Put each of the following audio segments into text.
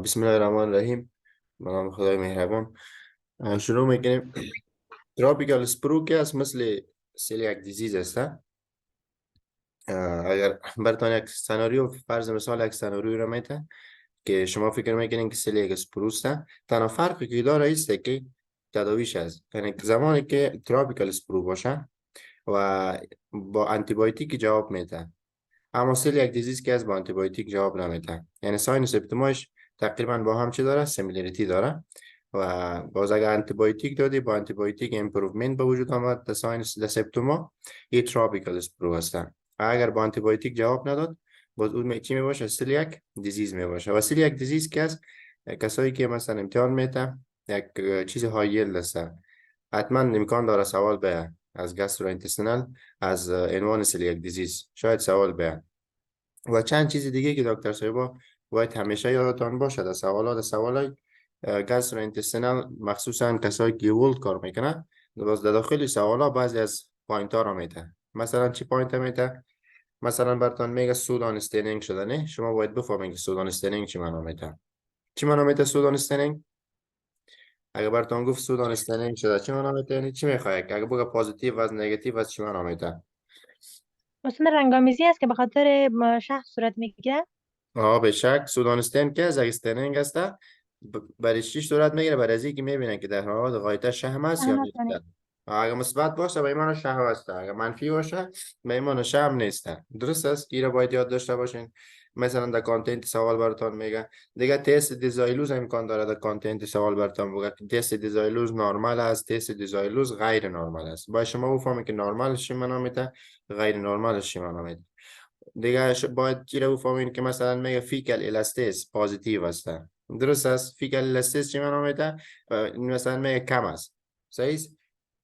بسم الله الرحمن الرحیم. به نام خدای مهربان. شروع میکنیم. تروپیکال اسپرو که است مثل سیلیاک دیزیز است. اگر براتون یک سناریو فرض مثال یک سناریو رو میته که شما فکر میکنین که سیلیاک اسپرو است، تنها فرقی که داره است که تداویش است، یعنی زمانی که تروپیکال اسپرو باشه و با آنتی بیوتیک جواب میده، اما سیلیاک دیزیز که از با آنتی بیوتیک جواب نمیده. یعنی ساین و سیمپتوماش تقریبا با هم چی داره؟ سیمیلاریتی داره. و باز اگر آنتی بیوتیک دادی، با آنتی بیوتیک امپروومنت به وجود آمد در ساین و سیمپتوما، این تروپیکال اسپرو هستن. اگر با آنتی بیوتیک جواب نداد، باز اون چی می باشه؟ سیلیاک دیزیز می باشه. و سیلیاک دیزیز که است، کسایی که مثلا امتحان میته یک چیز هایل هست، حتما امکان داره سوال بیاد از گاستروانتستینال، از عنوان سیلیاک دیزیز شاید سوال بیاد. و چند چیز دیگه که دکتر صاحبا باید همیشه یادتان باشه در سوالای گاستروانتستینال، مخصوصا کسایی که ولد کار میکنه، باز در داخل سوالا بعضی از پوینت ها رو میده. مثلا چی پوینت میده؟ مثلا براتون میگه سودان استینینگ شده، نه شما باید بفهمید که سودان استینینگ چی معنا میده. چی معنا میده سودان استینینگ؟ اگه براتون گفت سودان استینینگ شده چی معنا میده؟ یعنی چی میخواد؟ اگه بگه پوزیتیو و نگاتیو چی معنا میده؟ مثلا رنگامیزی است که به خاطر شهر صورت میگیره. به شک سودان استین که از استنینگ است. برای چی صورت میگیره؟ برای از اینکه میبینن که در حالات غایطه شهم است یا احمد نیست. کنی. اگه مثبت باشه به ایمان شهم است، اگه منفی باشه به ایمان شهم نیست. درست است، این را باید یاد داشته باشین. مثلا در کانتنت سوال براتون میگه دیگه تست دیزایلوز امکان داره در کانتنت سوال براتون بگه که تست دیزایلوز نرمال است، تست دیزایلوز غیر نرمال است. باید شما بفهمید که نرمال چی معنا میده، غیر نرمال چی معنا میده. دیگه باید چی رو بفهمین که مثلا میگه فیکال الاستیس پوزیتیو هسته. درست است. فیکال الاستیس چی معنا میده؟ مثلا میگه کم است، صحیح است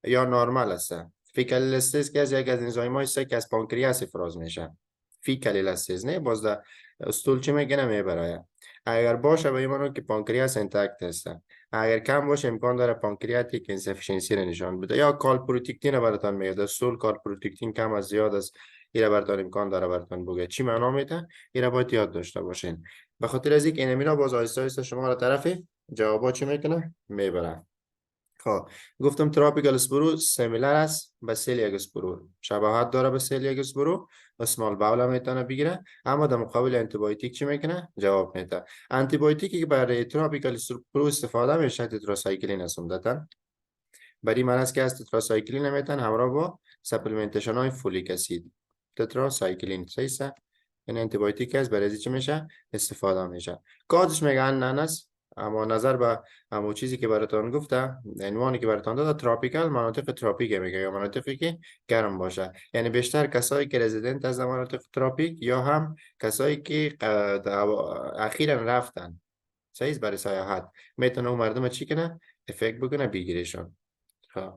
یا نرمال است. فیکال الاستیس که از یک از انزایم‌های است که از پانکریاس افراز میشه. فیکال الاستیس نه باز در استول چی میگه نمیبره. اگر باشه به ایمانو که پانکریاس انتکت است. اگر کم باشه امکان داره پانکریاتیک اینسفیشنسی رو نشان بده. یا کالپروتیکتین براتون میگه در استول کالپروتیکتین کم از زیاد است، اینا براتون امکان داره براتون بگه چی معنا میده. اینا باید یاد داشته باشین. به خاطر از اینکه اینمینا باز آیسته آیسته شما را طرف جوابا چی میکنه میبره. خب گفتم تروپیکال اسپرو سیمیلر است به سیلیاک اسپرو، شباهت داره به سیلیاک اسپرو، اسمال باول میتونه بگیره، اما در مقابل انتی بیوتیک چی میکنه؟ جواب میده. انتی بیوتیکی که برای تروپیکال اسپرو استفاده میشه تتراسایکلین است عمدتاً. برای مرض که از تتراسایکلین میتن همراه با سپلمنتیشن های فولیک اسید. تتراسایکلین سیسه این انتی بیوتیک است، برای چی میشه استفاده میشه. کادش میگن نانس. اما نظر به همون چیزی که براتون گفته، عنوانی که براتون داده، تروپیکال مناطق تروپیک میگه یا مناطقی که گرم باشه. یعنی بیشتر کسایی که رزیدنت از مناطق تروپیک یا هم کسایی که اخیرا رفتن سایز برای سیاحت میتونه اون مردم چی کنه افکت بکنه بگیرشون. خب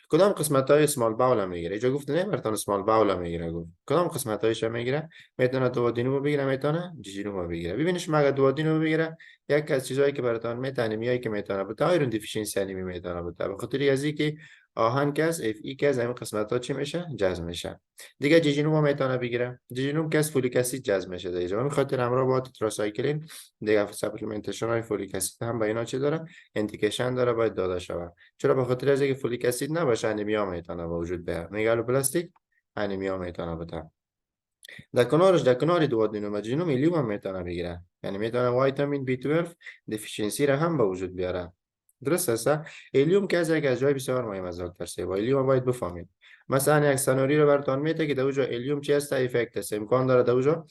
کدام قسمت های اسمال باول میگیره؟ اینجا گفت نه برتون اسمال باول میگیره، گفت کدام قسمت هایش میگیره؟ میتونه دوادینو بگیره، میتونه جیجینو بگیره. ببینید شما اگر دوادینو بگیره، یک از چیزهایی که براتون میتونه میایی که میتونه بده آیرون دیفیشنسی انیمی میتونه بده، به خاطر از اینکه آهن کس اف ای که از این قسمت ها چی میشه جذب میشه. دیگه جیجینو میتونه بگیره، جیجینو که از فولیک اسید جذب میشه در اینجا، به خاطر همراه با تتراسایکلین دیگه سپلمنتیشن های فولیک اسید هم با اینا چی داره اندیکیشن داره باید داده شود. چرا؟ به خاطر از اینکه فولیک اسید نباشه انیمیا میتونه به وجود بیاد. مگالوبلاستیک انیمیا میتونه بده. در کنار دوادینوماجینوم الیوم هم میتونه بگیره، یعنی میتونه ویتامین B12 دفیشنسی را هم به وجود بیاره. درست است. الیوم که از یک از جای بسیار مهم است دکتر سیبا، الیوم باید بفهمید. مثلا یک سنوری رو براتون میته که در اونجا الیوم چی است افکت است، امکان داره در اونجا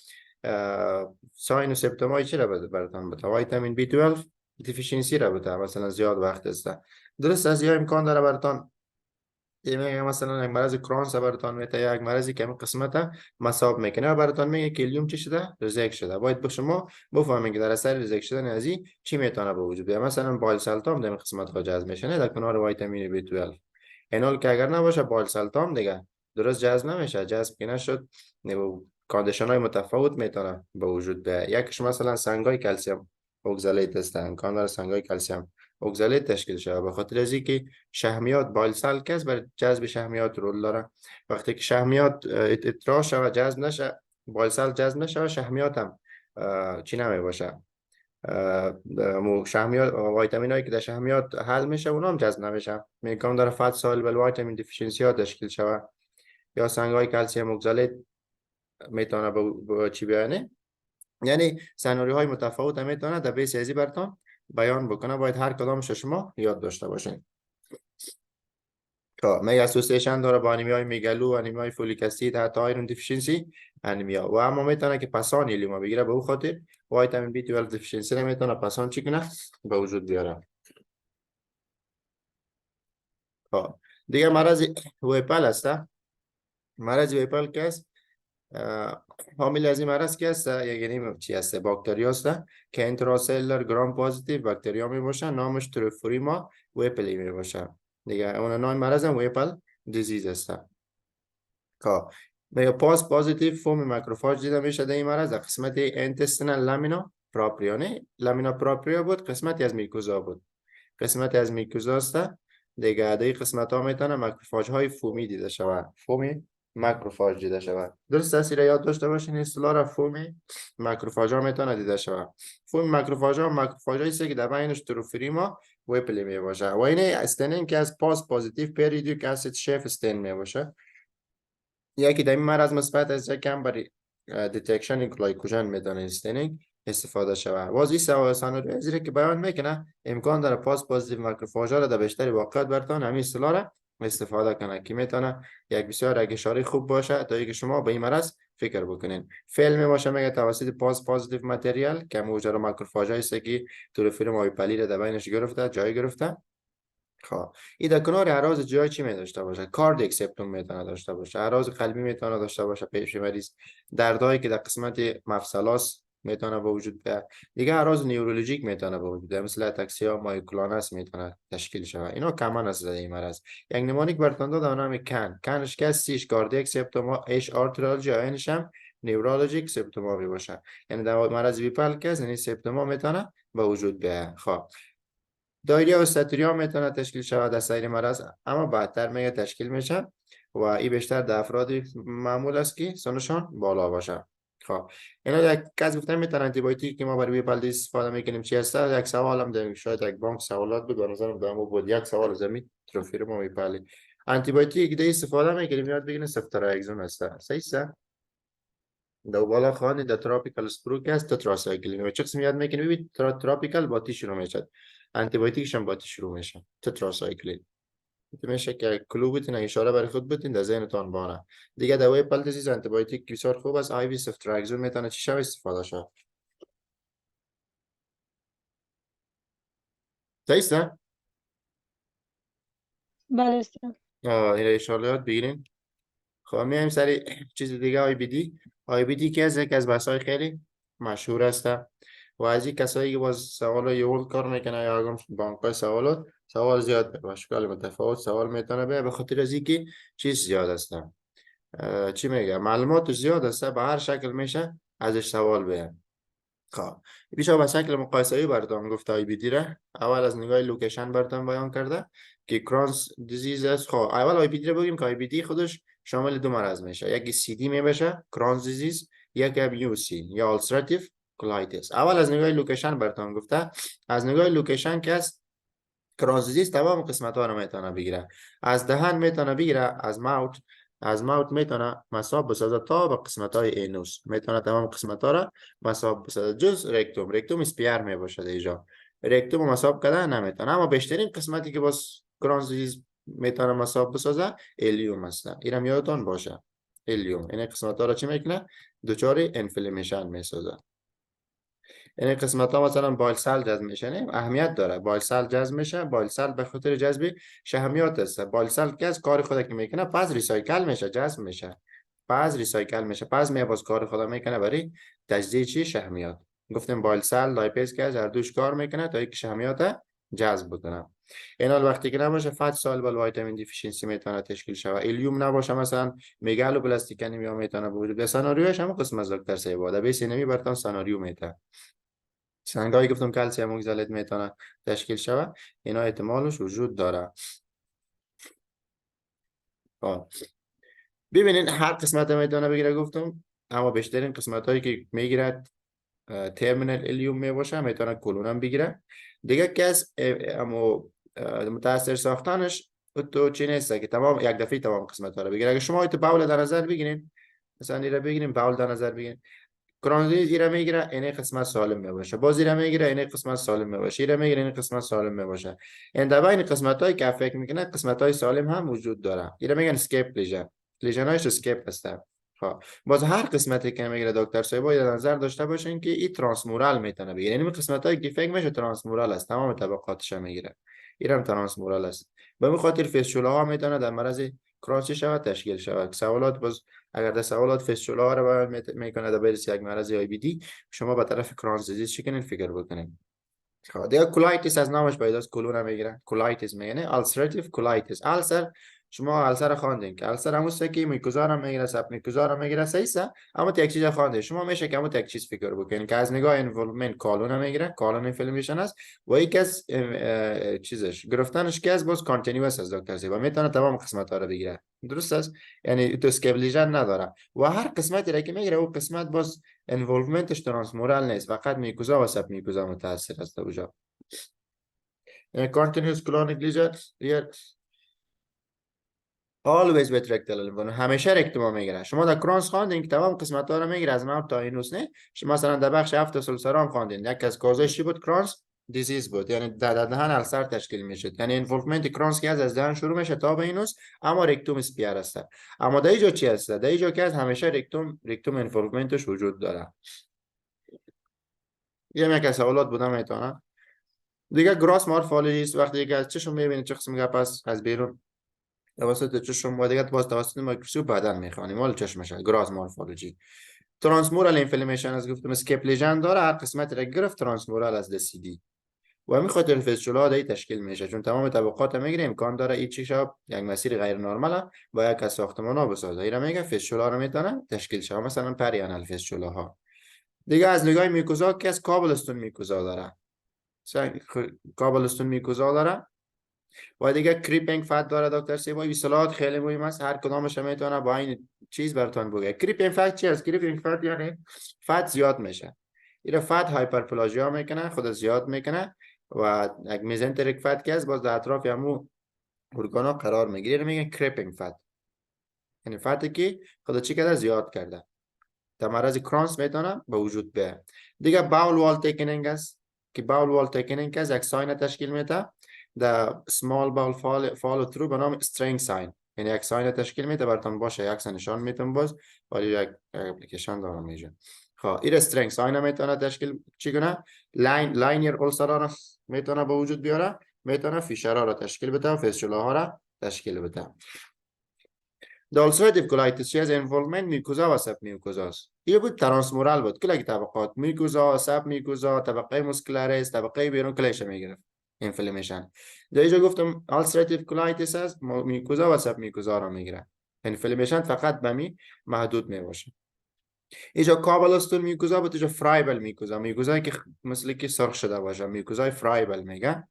ساین و سیمپتومای چی را براتون بده، ویتامین B12 دیفیشنسی را بده، مثلا زیاد وقت است. درست است. یا امکان داره براتون میگه مثلا یک مرض کرونز براتون میته، یک مرضی که همین قسمت مساب میکنه و براتون میگه که الیوم چی شده ریزک شده. باید به شما بفهمید که در اثر ریزک شدن از این چی میتونه به وجود بیاد. مثلا بایل سلتام در این قسمت ها جذب میشه نه در کنار ویتامین B12. این حال که اگر نباشه بایل سلتام دیگه درست جذب نمیشه، جذب که نشد کاندیشن های متفاوت میتونه به وجود بیاد. یکیش مثلا سنگای کلسیم اوگزالیت هستن، امکان داره سنگای کلسیم اوگزالیت تشکیل شده به خاطر از اینکه شحمیات بایلسل کس بر جذب شحمیات رول داره. وقتی که شحمیات اتراش و جذب نشه، بایلسل جذب نشه و شحمیات هم چی نمی باشه شحمیات ویتامین هایی که در شحمیات حل میشه اونا هم جذب نمیشه، میگم در فات سoluble ویتامین دیفیشنسی ها تشکیل شود. یا سنگ های کلسیم اکسالات میتونه به چی بیانه، یعنی سناریو های متفاوت میتونه در بیس ازی برتان بیان بکنه، باید هر کدامش شما یاد داشته باشین. خب می اسوسییشن داره با انیمی های میگالو، انیمی های فولیک اسید، حتی آیرون دیفیشنسی انیمیا، و اما میتونه که پسان ایلیوم بگیره، به او خاطر ویتامین بی 12 دیفیشنسی نمیتونه پسان چی کنه به وجود بیاره. خب دیگه مرض ویپل است. مرض ویپل که است، حامل از این مرض که است یعنی چی است، باکتری است که انتراسلولر گرام پوزیتیو باکتریا می باشه، نامش تروفوریما ویپلی می باشه. دیگه اون نام مرض هم ویپل دیزیز است. خب میگه پاس پوزیتیو فوم ماکروفاج دیده میشه در این مرض در قسمت انتستینال لامینو پراپریا، نه لامینو پراپریا بود، قسمتی از میکوزا بود، قسمتی از میکوزا است. دیگه در این قسمت ها میتونه ماکروفاج های فومی دیده شود، فومی ماکروفاج دیده شود. درست است، را یاد داشته باشین اصطلاح را. فومی ماکروفاج ها میتونه دیده شود. فومی ماکروفاج ها ماکروفاج هایی است که در بینش تروفریما ویپلی می باشه، و این استنین که از پاس پوزیتیو پیریدیک اسید شیف استین می باشه. یکی در این مرض مثبت است، کم برای دیتکشن گلایکوژن میتونه استنینگ استفاده شود. واضحی سناریو زیره که بیان میکنه امکان داره پاس پوزیتیو ماکروفاژ را در بیشتر واقعیت برتان همین اصطلاح را استفاده کنه که میتونه یک بسیار یک اشاره خوب باشه تا اینکه شما به این مرض فکر بکنین. فعل می باشه میگه توسط پاس پوزیتیو ماتریال که موجر ماکروفاژ است که تروفیل مایپلی را در بینش گرفته جای گرفته. خب این در کنار اعراض جای چی می داشته باشه، کاردیک سیمپتوم میتونه داشته باشه، اعراض قلبی میتونه داشته باشه، پیش مریض دردایی که در قسمت مفصلاس میتونه به وجود بیاد. دیگه اعراض نیورولوژیک میتونه به وجود بیاد، مثل اتاکسیا مایوکلونس میتونه تشکیل شود. اینا کمان است در این مرض. یک نمونیک برتون دادم نام کنش که سیش کاردیک سیمپتوم ایش آرترالژی اینش هم نیورولوژیک سیمپتوم می باشه، یعنی در مرض بیپل که این سیمپتوم میتونه به وجود بیاد. خب دایریا و استاتوریا میتونه تشکیل شود در سایر مرض، اما بعدتر میگه تشکیل میشه و این بیشتر در افرادی معمول است که سنشان بالا باشه. خب اینا یک کس گفتن میتونه آنتی بیوتیک که ما برای بیپلدی استفاده میکنیم چی هست. یک سوال هم داریم، شاید یک بانک سوالات بود، به نظرم دارم بود یک سوال زمین تروفیر ما بیپلی آنتی بیوتیک که استفاده میکنیم یاد بگیرین سفتراکزون هست، صحیح است. دو بالا خانی در تراپیکال استروک است تتراسایکلین، و چه قسم یاد میکنیم ببین تراپیکال با تی شروع میشه، آنتی بیوتیکش هم با تی شروع میشه، تتراسایکلین. میشه که کلو بتین اشاره برای خود بتین در ذهنتان بانه. دیگه دوای پلتزیز آنتی بیوتیک بسیار خوب است، آی وی سفتراکزون میتونه چی شب استفاده شد. صحیح است. بله استاد. این اشاره یاد بگیرین. خب میایم سری چیز دیگه، آی بی دی. آی بی دی که از یک از بحث‌های خیلی مشهور است و از این کسایی که باز سوال یول کار میکنه یا اگم بانکای سوالات سوال زیاد به اشکال متفاوت سوال میتونه به خاطر از اینکه چیز زیاد است. چی میگه معلومات زیاد است، به هر شکل میشه ازش سوال بیان. خب بیشتر به شکل مقایسه‌ای براتون گفته آی بی دی را. اول از نگاه لوکیشن براتون بیان کرده که کرونز دیزیز است. خب اول آی بی دی رو بگیم که آی بی دی خودش شامل دو مرض میشه، یکی سی دی می بشه کرونز دیزیز، یکی هم یو سی یا السراتیو کولایتیس. اول از نگاه لوکیشن براتون گفته. از نگاه لوکیشن که است کرونز دیزیز تمام قسمت ها رو میتونه بگیره، از دهن میتونه بگیره، از ماوت میتونه مساب بسازه تا به قسمت های اینوس، میتونه تمام قسمت ها را مساب بسازه جز رکتوم. رکتوم اسپیر می باشه اینجا، رکتوم مساب کردن نمیتونه، اما بیشترین قسمتی که باز کرونز دیزیز میتونه مساب بسازه الیوم است. اینم یادتون باشه الیوم این قسمت ها را چی میکنه دچار انفلامیشن میسازه. این قسمت ها مثلا بایل سل جذب میشه، نه اهمیت داره بایل سل جذب میشه. بایل سل به خاطر جذب شحمیات است. بایل سل که از کار خود که میکنه پس ریسایکل میشه، جذب میشه، پس ریسایکل میشه، پس باز کار خدا میکنه برای تجزیه چی شحمیات. گفتیم بایل سل لایپیز که از هر دوش کار میکنه تا اینکه شحمیات جذب بکنه. این حال وقتی که نباشه فات سولوبل ویتامین دیفیشنسی میتونه تشکیل شود. الیوم نباشه مثلا میگالو پلاستیک انیمیا میتونه به وجود بیاد. سناریوش هم قسم از دکتر سیواده به سینمی برتون سناریو میتونه. سنگایی گفتم کلسیم اکسالات میتونه تشکیل شود، اینا احتمالش وجود داره. آه. ببینین هر قسمت میتونه بگیره گفتم، اما بیشترین قسمت هایی که میگیرد ترمینال الیوم می باشه میتونه کلون هم بگیره. دیگه کس اما متاثر ساختنش تو چی نیست که تمام یک دفعه تمام قسمت ها رو بگیره. اگه شما ایت باول در نظر بگیرین، مثلا این رو بگیریم باول در نظر بگیرین، کرانزی ایره میگیره اینه قسمت سالم میباشه، باز ایره میگیره اینه قسمت سالم میباشه، ایره میگیره اینه قسمت سالم میباشه. این در بین قسمت هایی که فکر میکنه قسمت های سالم هم وجود داره. ایره میگن اسکیپ لیژن، لیژن هایش اسکیپ هستن. خب باز هر قسمتی که میگیره دکتر صاحب باید در نظر داشته باشین که این ترانسمورال میتونه بگیره، یعنی قسمت هایی که فکر میشه ترانسمورال است تمام طبقاتش میگیره، اینم ترانسمورال است. به این خاطر فیستولا ها میتونه در مرض کرانسی شود تشکیل شود. سوالات باز اگر در سوالات فیستولا ها رو باید میکنه در برس یک مرض آی بی دی، شما به طرف کرانس دیزیز چی کنین فکر بکنین. خب دیگه کولایتیس از نامش پیداست، کلون میگیره. کولایتیس میگه السراتیو کولایتیس. السر شما السر خواندین که السر هموست که میکوزا رو میگیره، سب میکوزا رو میگیره، صحیح است. اما یک چیز خواندین شما میشه که اما یک چیز فکر بکنین که از نگاه انولومنت کالون میگیره، کالون انفلمیشن است و یک از چیزش گرفتنش که از باز کانتینیوس است دکتر زیبا، میتونه تمام قسمت ها رو بگیره. درست است؟ یعنی تو اسکیبلیژن نداره و هر قسمتی را که میگیره او قسمت باز انولومنتش ترانسمورال نیست، فقط میکوزا و سب میکوزا متاثر است اونجا. continuous colonic lesion here always with rectal lymph node، همیشه رکتوم میگیره. شما در کرونز خواندین که تمام قسمت ها رو میگیره از ناب تا اینوس، نه شما مثلا در بخش هفت سلسله خواندین یک از کازش چی بود؟ کرونز دیزیز بود، یعنی در دهن السر تشکیل میشه، یعنی انفولفمنت کرونز که از دهن شروع میشه تا به اینوس، اما رکتوم اسپیر است. اما در اینجا چی هست؟ در اینجا که از همیشه رکتوم انفولفمنتش وجود داره. یه یک از سوالات بودم میتونه دیگه. گراس مورفولوژی است، وقتی دیگه از چشم میبینید چه قسم گپ است از بیرون توسط چشم و دیگه باز توسط میکروسکوپ بعدن میخوانیم مال چشمشه. گراس مورفولوژی. ترانسمورال انفلمیشن از گفتم اسکیپ لیژن داره، هر قسمت را گرفت ترانسمورال از دسیدی و همین خاطر فیستولا دی تشکیل میشه، چون تمام طبقات میگیره امکان داره این چی شب یک مسیر غیر نرمال با یک از ساختمان ها بسازه. اینا میگه فیستولا رو میتونه تشکیل شه، مثلا پریانال فیستولا ها. دیگه از نگاه میکوزا که از کابلستون میکوزا داره، کابلستون میکوزا داره و دیگه کریپینگ فت داره دکتر سیبا. اصطلاحات خیلی مهم است، هر کدامش میتونه با این چیز براتون بگه. کریپینگ فت چی است؟ کریپینگ فت یعنی فت زیاد میشه. این فت هایپرپلاژیا میکنه، خود زیاد میکنه و یک میزنتریک فت که است باز در اطراف همو ارگانا قرار میگیره، میگن کریپینگ فت، یعنی فتی که خود چی کرده زیاد کرده، در مرض کرونس میتونه به وجود بیاد. دیگه باول وال تیکنینگ است که باول وال تیکنینگ از یک ساین تشکیل میده. the small bowel follow through به نام string sign، یعنی یک ساین تشکیل میده براتون باشه، یک نشان میتون باز ولی یک اپلیکیشن داره میشه. خب این string sign میتونه تشکیل چی کنه؟ لاینیر اولسرا میتونه به وجود بیاره، میتونه فیشرها را تشکیل بده، فیستولاها را تشکیل بده. The ulcerative colitis چی از انفولمنت میکوزا و سب میکوزا است. این بود ترانسمورال بود، کلی طبقات میکوزا، سب میکوزا، طبقه موسکولارس، طبقه بیرون کلیش میگرفت انفلمیشن. در اینجا گفتم ulcerative colitis است، میکوزا و سب میکوزا را میگیره. انفلمیشن فقط به می محدود میباشه. اینجا کابلستون میکوزا بود، اینجا فرایبل میکوزا، میکوزایی که مثل که سرخ شده باشه، میکوزای فرایبل میگه.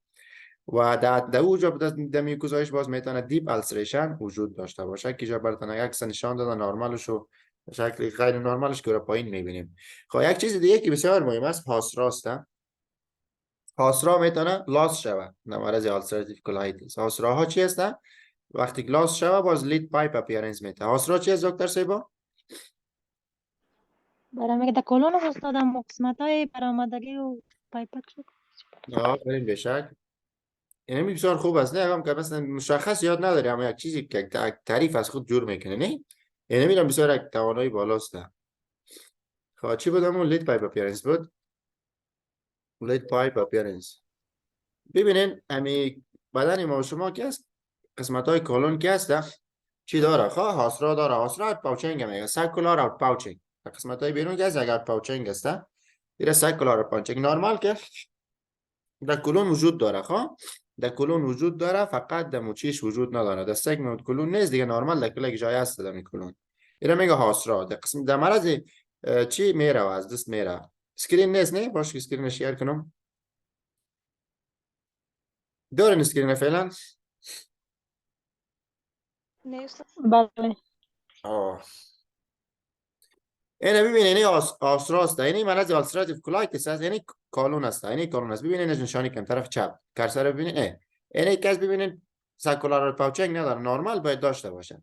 و در اوجا در میکوزایش باز میتونه دیپ السریشن وجود داشته باشه که جا براتون یک نشان داده نرمالش و شکل غیر نرمالش که رو پایین میبینیم. خب یک چیز دیگه که بسیار مهم است هاسراست. هاسرا میتونه لاس شوه در مرض السراتیو کولایتیس. هاسراها چی هستن؟ وقتی لاس شوه باز لید پایپ اپیرنس میته. هاسرا چی است دکتر سیبا؟ برای میگه در کلون هم استادم و قسمت های برآمدگی و پایپک شد. بریم بشک. یعنی بسیار خوب است، نه هم که مثلا مشخص یاد نداری اما یک چیزی که تعریف از خود جور میکنه، نه یعنی میرم بسیار یک توانایی بالاست. خب چی بود همون لید پایپ اپیرنس بود؟ لید پایپ اپیرنس. ببینین امی بدن ما و شما که است قسمت های کلون که است چی داره؟ خواه هاسرا داره، هاسرا پاوچینگ میگه، سرکولار اوت پاوچینگ. قسمت های بیرون که است اگر پاوچینگ است میره سرکولار پاوچینگ. نورمال که در کلون وجود داره، خواه در کلون وجود داره، فقط در موچیش وجود نداره، در سگمنت کلون نیست دیگه، نورمال در کل جای است در کلون. اینا میگه هاسرا. در قسم در مرض چی میره و از دست میره. اسکرین نیست، نه باشه اسکرین شیر کنم. دارین اسکرین فعلا؟ بله. آه اینه ببینید این آسراست، این مرض آلسراتیو کولایتیس است، این کالون است، این کالون است. ببینید نشانی کم طرف چپ کرسر رو ببینید. این کس ببینید ساکولار پاوچینگ نداره، نورمال باید داشته باشه.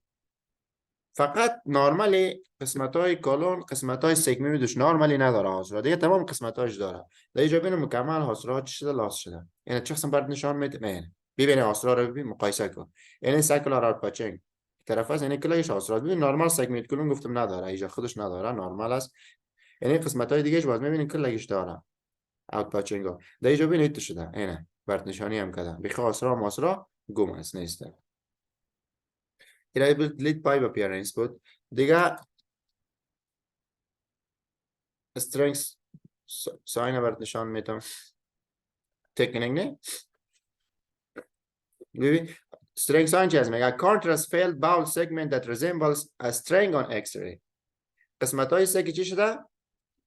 فقط نورمالی قسمت های کالون، قسمت های سگمویدش نورمالی نداره حاصل، دیگه تمام قسمت هاش داره. در اینجا ببینید مکمل حاصل ها چی شده، لاس شده. یعنی چه قسم برات نشان میده؟ نه ببینید حاصل رو ببین مقایسه کن. یعنی ساکولار پاچینگ طرف است، یعنی کلایش حاصل ببین نورمال سگمنت کلون گفتم نداره، اینجا خودش نداره، نورمال است. یعنی قسمت های دیگه باز میبینید کلایش داره اوت پاچینگ. در اینجا ببینید تو شده، اینه برات نشانی هم کردم بخواه حاصل ماسرا گم است نیست. irritable lead pipe appearance بود دیگه. strength ساین برات نشان میدم تکنیک نه. ببین strength ساین چی هست؟ میگه contrast failed bowel segment that resembles a string on x-ray. قسمت های سه که چی شده؟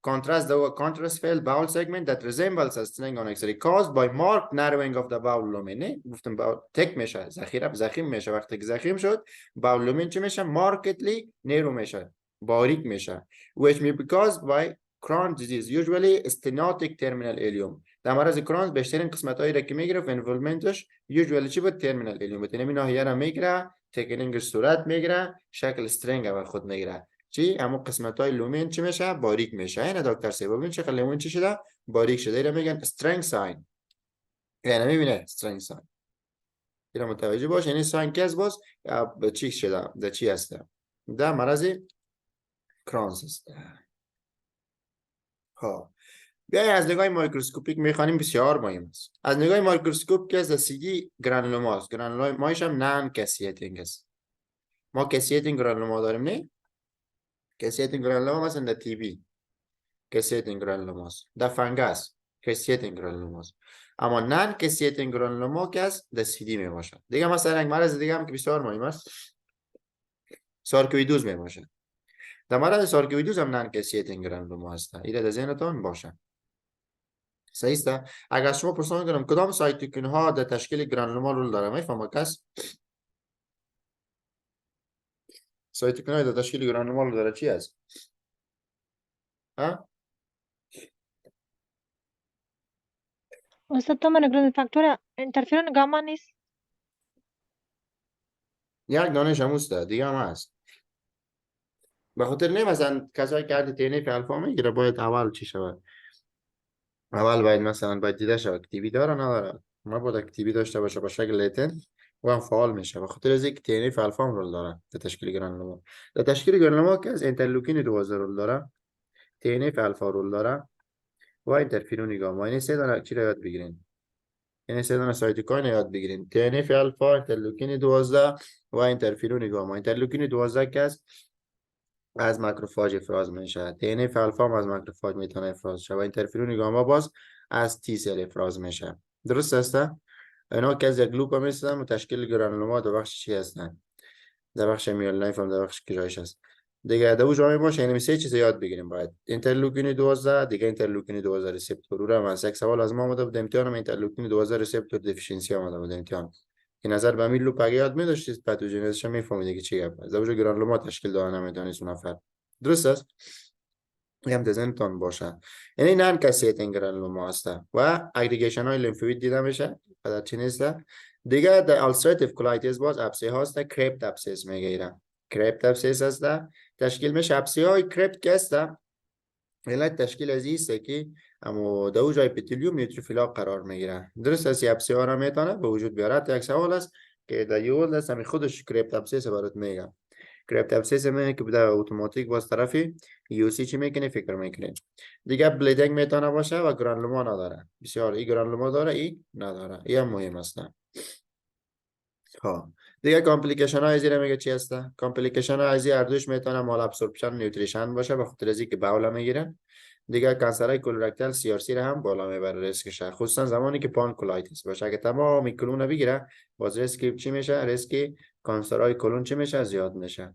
contrast failed bowel segment that resembles a string on x-ray caused by marked narrowing of the bowel lumen. نه گفتم باول تک میشه، زخیم میشه. وقتی که زخیم شد bowel lumen چی میشه؟ markedly narrow میشه، باریک میشه. which may be caused by Crohn's disease usually stenotic terminal ileum. در مرض کرونز بیشترین قسمت هایی را که میگیره انولومنتش usually چی بود؟ terminal ileum بود. این ناحیه را میگیره، تکنینگش صورت میگیره، شکل استرنگ اول خود میگیره. چی؟ اما قسمت های لومن چی میشه؟ باریک میشه. اینه دکتر سیبا ببین چه لومن چی شده؟ باریک شده. اینو میگن strength sign. یعنی میبینه strength sign. اینو متوجه باش. یعنی ساین کس باز به چی شده؟ ده چی هسته؟ ده مرض کرونز است. ها بیای از نگاه مایکروسکوپیک میخوانیم، بسیار مهم است. از نگاه مایکروسکوپ که از سیدی گرانولوماست. گرانولومایش هم نان کسیتینگ است. ما کسیتینگ گرانولوما داریم نه؟ کسیتینگ گرانولوما مثلا در تی بی کسیتینگ گرانولوماست، در فنگس کسیتینگ گرانولوماست. اما نان کسیتینگ گرانولوما که است در سیدی می باشد. دیگه مثلا یک مرض دیگه هم که بسیار مهم است سارکویدوز می باشد. در مرض سارکویدوز هم نان کسیتینگ گرانولوما است. اینا در ذهنتون باشه. صحیح است. اگر شما پرسان کنم کدام سایتوکین ها در تشکیل گرانولوما رول داره، میفهمه کس؟ سایتوکین های در تشکیل گرانولوما رول داره چی است؟ ها؟ استاد تو من گروه فاکتور اینترفیرون گاما نیست؟ یک دانش هم است، دیگه هم هست. به خاطر نه مثلا کسایی که عادی تینیف الفا میگیره باید اول چی شود؟ اول باید مثلا باید دیده شود اکتیوی داره نداره. ما باید اکتیوی داشته باشه با شکل لیتن و هم فعال میشه. به خاطر از اینکه تینیف الفا هم رول داره در تشکیل گرانولوما. در تشکیل گرانولوما که از اینترلوکین 12 رول داره، تینیف الفا رول داره و اینترفیرون گاما. این سه دانه چی رو یاد بگیرین؟ این سه دانه سایتوکاین یاد بگیرین: تینیف الفا، اینترلوکین 12 و اینترفیرون گاما. اینترلوکین 12 که از ماکروفاج افراز میشه. TNF الفا هم از ماکروفاج میتونه افراز شه و اینترفیرون گاما باز از تی سل افراز میشه. درست است؟ اینا که از یک لوپ هم هستن و تشکیل گرانولوما در بخش چی هستن؟ در بخش میالینیف هم در بخش گرایش هست. دیگه دو جایی باشه، یعنی سه چیز یاد بگیریم. باید اینترلوکین 12 دیگه اینترلوکین 12 ریسپتور رو از یک سوال از ما اومده بود امتحان، هم اینترلوکین 12 ریسپتور دفیشنسی اومده بود امتحان. این نظر به همین لوپ اگه یاد می‌داشتید پاتوژنزش میفهمید که چی گپ است. در گرانولوما تشکیل دادن نمیدونید نفر. درست است؟ هم دزنتون باشه. یعنی نان کسیتینگ گرانولوما است و اگریگیشن های لیمفوید دیده میشه. بعد چی نیست؟ دیگه در السراتیو کولایتیس باز ابسی هاست، کرپت ابسیس میگیره. کرپت ابسیس است. تشکیل میشه ابسی های کرپت که است. علت تشکیل از است که اما دو جای اپیتلیوم نیوتروفیلا قرار میگیره. درست است؟ اپسی ها را میتونه به وجود بیاره. یک سوال است که در یول است همین خودش کرپت ابسیس برات میگه. کرپت ابسیس میگه که بده اتوماتیک باز طرفی یو سی چی میکنه فکر میکنه. دیگه بلیدینگ میتونه باشه و گرانولوما نداره. بسیار ای گرانولوما داره ای نداره. این هم مهم است. ها دیگه کامپلیکیشن های زیر میگه چی هسته؟ کامپلیکیشن های از هر دوش میتونه مال ابسورپشن نیوتریشن باشه به خاطر اینکه باولا میگیره. دیگه کانسرای کولورکتال سی آر سی رو هم بالا میبره ریسکش، خصوصا زمانی که پانکولایتیس باشه. اگه تمام کلون بگیره باز ریسک چی میشه؟ ریسک کانسرای کلون چی میشه؟ زیاد میشه.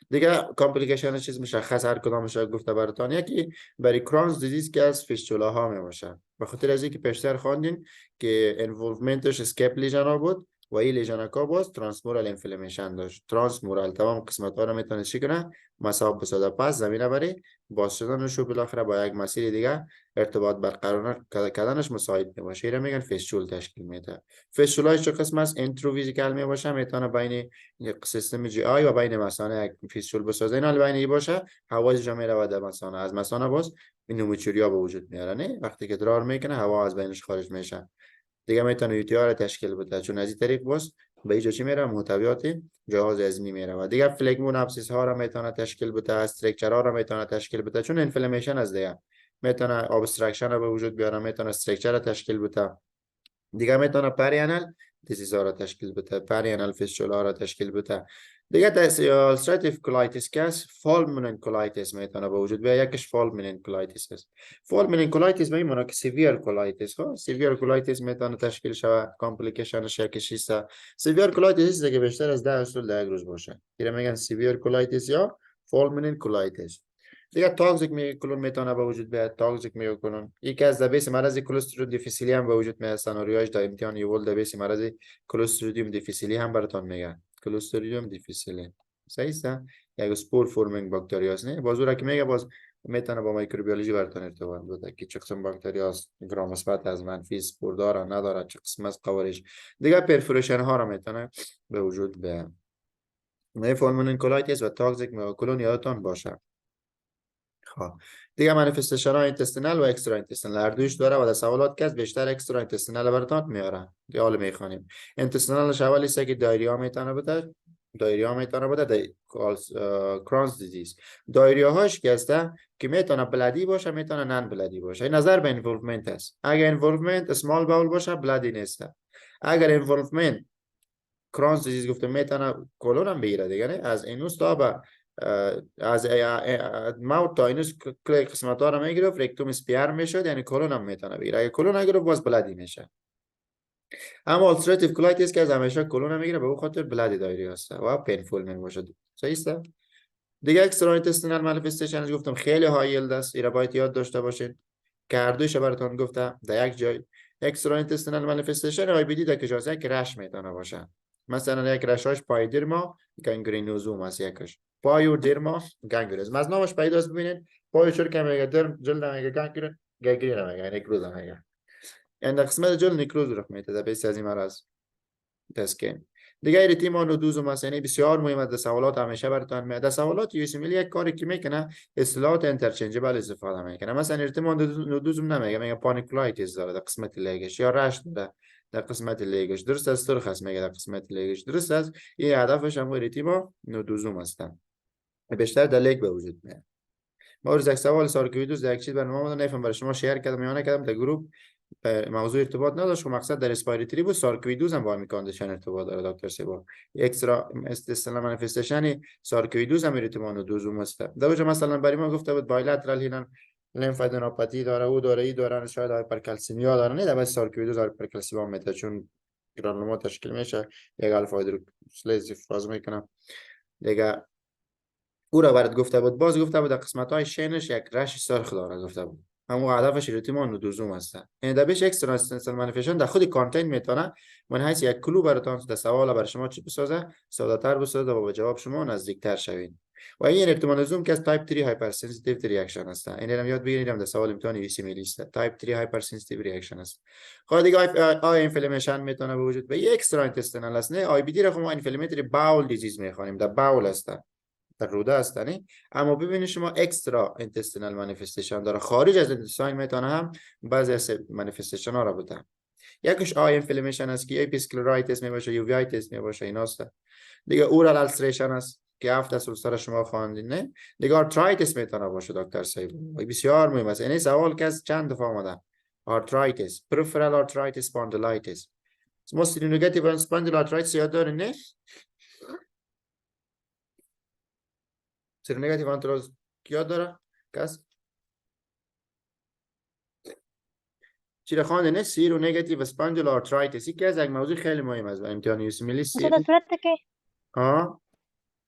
دیگه کامپلیکیشن چیز مشخص هر کدامش گفته براتون. یکی برای کرونز دیزیز که از فیستولا ها می باشه. به خاطر از اینکه پیشتر خواندین که انولومنتش اسکیپ لیژن ها بود و این لیژنکا باز ترانسمورال انفلمیشن داشت. ترانسمورال تمام قسمت ها رو میتونه چی کنه؟ مساوی بسازه. پس زمینه برای باز شدنش و بالاخره با یک مسیر دیگه ارتباط برقرار کردنش مساعد میباشه. اینو میگن فیستول تشکیل میده. فیستول های چه قسم است؟ انتروفیزیکال میباشه، میتونه بین سیستم جی آی و بین مثانه یک فیستول بسازه. این حال بین این باشه هوا جا میره و در مثانه، از مثانه باز این نوچوریا به وجود میاره. نه وقتی که ادرار میکنه هوا از بینش خارج میشه دیگه، میتونه یوتیار را تشکیل بده، چون از این طریق باز به اینجا چی میره؟ محتویات جهاز هضمی میره. و دیگه فلگمون ابسیس ها را میتونه تشکیل بده، استرکچر ها را میتونه تشکیل بده، چون انفلمیشن از دیگه میتونه ابسترکشن را به وجود بیاره، میتونه استرکچر را تشکیل بده. دیگه میتونه پریانل دیزیز ها را تشکیل بده، پریانل فیستولا را تشکیل بده. دیگه ulcerative colitis که است، fulminant colitis میتونه به وجود بیاد. یکیش fulminant colitis است. fulminant colitis به این معنی که severe colitis ها، severe colitis میتونه تشکیل شود. کامپلیکیشنش یکیش است. severe colitis است که بیشتر از 10 اصول در یک روز باشه، اینو میگن severe colitis یا fulminant colitis. دیگه تاکسیک میوکولون میتونه به وجود بیاد. تاکسیک میوکولون یکی از دبیس مرض کلسترول دیفیسیلی هم به وجود میاد. سناریوهاش در امتحان یول دبیس مرض کلستریدیوم دیفیسیلی هم براتون میگن. کلستریدیوم دیفیسیلی صحیح است؟ یک اسپور فورمینگ باکتریاست. نه بازو که میگه باز میتونه با میکروبیولوژی براتون ارتباط بده که چه قسم باکتریاست، گرام مثبت از منفی، اسپور داره نداره، چه قسم از قوارش. دیگه پرفوریشن ها رو میتونه به وجود بیاد. نه فورمینگ کولایتیس و تاکسیک میوکولون یادتون باشه. خب دیگه منیفستیشن های اینتستینال و اکسترا اینتستینال هر دویش داره و در سوالات که بیشتر اکسترا اینتستینال براتون میاره. دیگه حالا میخوانیم. اینتستینالش اولی است که دایریا میتونه بده، کرونز دیزیز. دایریا هاش که است که میتونه بلدی باشه، میتونه نان بلدی باشه. این نظر به انولومنت است. اگر انولومنت اسمال باول باشه بلدی نیست. اگر انولومنت کرونز دیزیز گفتم میتونه کلون هم بگیره دیگه. نه از اینوس تا به از موت تا اینوس کلی قسمت ها رو میگیره، رکتوم اسپیر میشد، یعنی کلون هم میتونه بگیره. اگه کلون نگیره باز بلدی میشه. اما السراتیو کولایتیس که از همیشه کلون هم میگیره، به اون خاطر بلدی دایری هست و پینفول میباشه. صحیح است؟ دیگه اکسترا اینتستینال مانیفستیشنز گفتم خیلی هایل است، اینا باید یاد داشته باشید که هر دویش براتون گفتم در یک جای. اکسترا اینتستینال مانیفستیشن آی بی دی در کجاست که رش میتونه باشه. مثلا یک رشاش پایدرما گانگرینوزوم است، یکش پایودرما گانگرینوزوم. از نامش پیداست. ببینید پای چرا که میگه درم جلد میگه گانگرین میگه نکروز میگه، این قسمت جلد نکروز رخ میده به از این مرض تسکین. دیگه اریتیما نودوزوم است، یعنی بسیار مهم است. سوالات همیشه براتون میاد. سوالات یو سی ملی یک کاری که میکنه اصطلاحات اینترچنجبل استفاده میکنه. مثلا اریتیما نودوزوم نمیگه، میگه پانیکولایتیس داره در قسمت لیگش، یا رشت داره در قسمت لیگش. درست است؟ سرخ میگه در قسمت لیگش. درست است؟ این هدفش هم اریتیما نودوزوم است. بیشتر در لیگ به وجود میاد. ما روز یک سوال سارکویدوس یک چیز برنامه نفهم برای شما شیر کردم، میانه کردم در گروه. موضوع ارتباط نداشت و مقصد در اسپایریتری بود. سارکویدوز هم با همین کاندیشن ارتباط داره دکتر سیبا. اکسترا استثناء منیفستیشن سارکویدوز هم ارتباط دوزوم است. در مثلا برای ما گفته بود بایلاترال هینن لیمفادنوپاتی داره، او داره، ای داره، شاید هایپرکلسیمیا داره. نه در سارکویدوز هایپرکلسیمیا میته، چون گرانوما تشکیل میشه، یک الفا هیدروکسیلیز افراز میکنه دیگه. او را برات گفته بود، باز گفته بود در قسمت های شینش یک رش سرخ داره گفته بود. همون هدفش ریتیما نودوزوم است. این دبیش اکسترا استنسل مانیفستیشن در خود کانتین میتونه من حیث یک کلو براتون در سوال برای شما چی بسازه، ساده تر بسازه و با جواب شما نزدیکتر شوید. و این ریتیمانوزوم که از تایپ 3 هایپر سنسیتیو ریاکشن است. این هم یاد بگیرید در سوال امتحان وی سی میلی است. تایپ 3 هایپر سنسیتیو ریاکشن است. خب دیگه آی اینفلمیشن میتونه به وجود به اکسترا اینتستینال است. نه آی بی دی را ما اینفلاماتوری باول دیزیز میخوانیم، در باول است، در روده هستنی. اما ببینید شما اکسترا اینتستینال مانیفستیشن داره، خارج از اینتستین میتونه هم بعضی از مانیفستیشن ها را بده. یکیش آی انفلمیشن است که اپیسکلرایتیس میباشه، یوویایتیس میباشه، ایناست. دیگه اورال السریشن است که هفت از سر شما خواندین. نه دیگه آرترایتیس میتونه باشه دکتر سیب، بسیار مهم است. این سوال که از چند دفعه اومده. آرترایتیس، پرفرال آرترایتیس، اسپاندیلایتیس. موست نگاتیو اسپاندیلایتیس یاد دارین؟ نه سر نگاتیو آنتراز کیا داره؟ کس؟ چیره خانده نه سیرو نگاتیو اسپاندیل آرترایتیس یکی از یک موضوع خیلی مهم است و امتحان یوسمیلی اصلا در صورتی که ها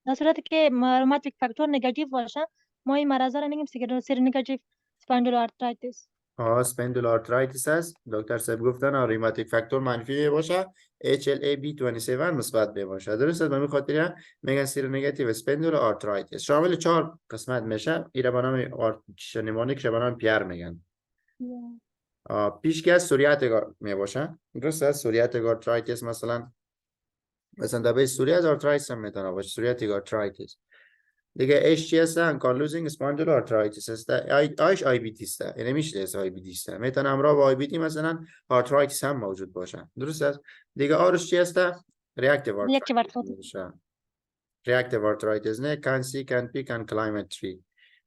در صورتی که روماتیک فاکتور نگاتیو باشه، ما این مرض را میگیم سیر نگاتیو اسپاندیلوارترایتیس. اسپندول آرترایتیس هست. دکتر صاحب گفتن ریوماتیک فاکتور منفی باشه، HLA-B27 مثبت باشه. درست است. به این خاطر میگن سیرونگاتیو اسپندول آرترایتیس شامل 4 قسمت میشه. اینا به نام نمونیک به نام پیر میگن. پیشکی از سوریاتیک می باشه. درست است. سوریاتیک آرترایتیس مثلا دبه سوریات آرترایتیس هم میتونه باشه. سوریاتیک آرترایتیس دیگه ايش چی هست؟ انکالوزینگ اسپاندیلو آرترایتیس هست. آیش آی بی تی است. یعنی میشه اس آی بی دی است. میتونه همراه با آی بی تی مثلا آرترایتیس هم موجود باشه. درست است. دیگه آرش چی هست؟ ریاکتیو ریاکتیو آرترایتیس آرترایتیس. میشه. ریاکتیو آرترایتیس نه کان سی کان پی کان کلایمت تری.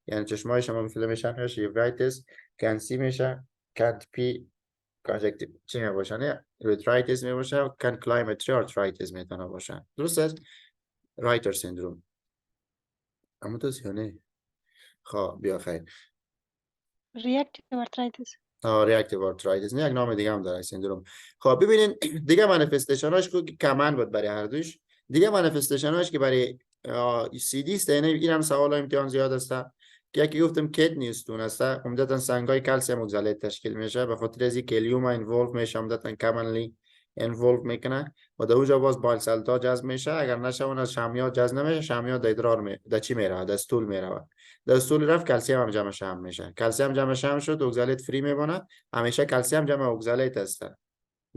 یعنی چشمای شما مثل میشن یوویتیس کان سی میشه کان پی کانجکتیو چی می باشه؟ نه ریترایتیس می باشه کان کلایمت تری آرترایتیس میتونه باشه. درست است. رایتر سیندروم اما تو نه. خب بیا خیر. ریاکتیو آرترایتیس. ریاکتیو آرترایتیس نه یک نام دیگه هم داره سیندروم. خب ببینین دیگه منیفستیشناش که کمن بود برای هر دوش. دیگه منیفستیشناش که برای سی دی است. این هم سوال امتحان زیاد است. که یکی گفتم کدنی استون است. عمدتا سنگای کلسیم اگزالیت تشکیل میشه به خاطر از کلیوم اینوولو میشه. عمدتا کامنلی اینوولو میکنه و در اونجا باز بایل سلتا جذب میشه. اگر نشون از شامیات جذب نمیشه شامیات ادرار در چی میره؟ در استول میره. در استول رفت کلسیم هم جمع شم میشه. کلسیم جمع شم شد اگزالیت فری میمونه. همیشه کلسیم جمع اگزالیت است.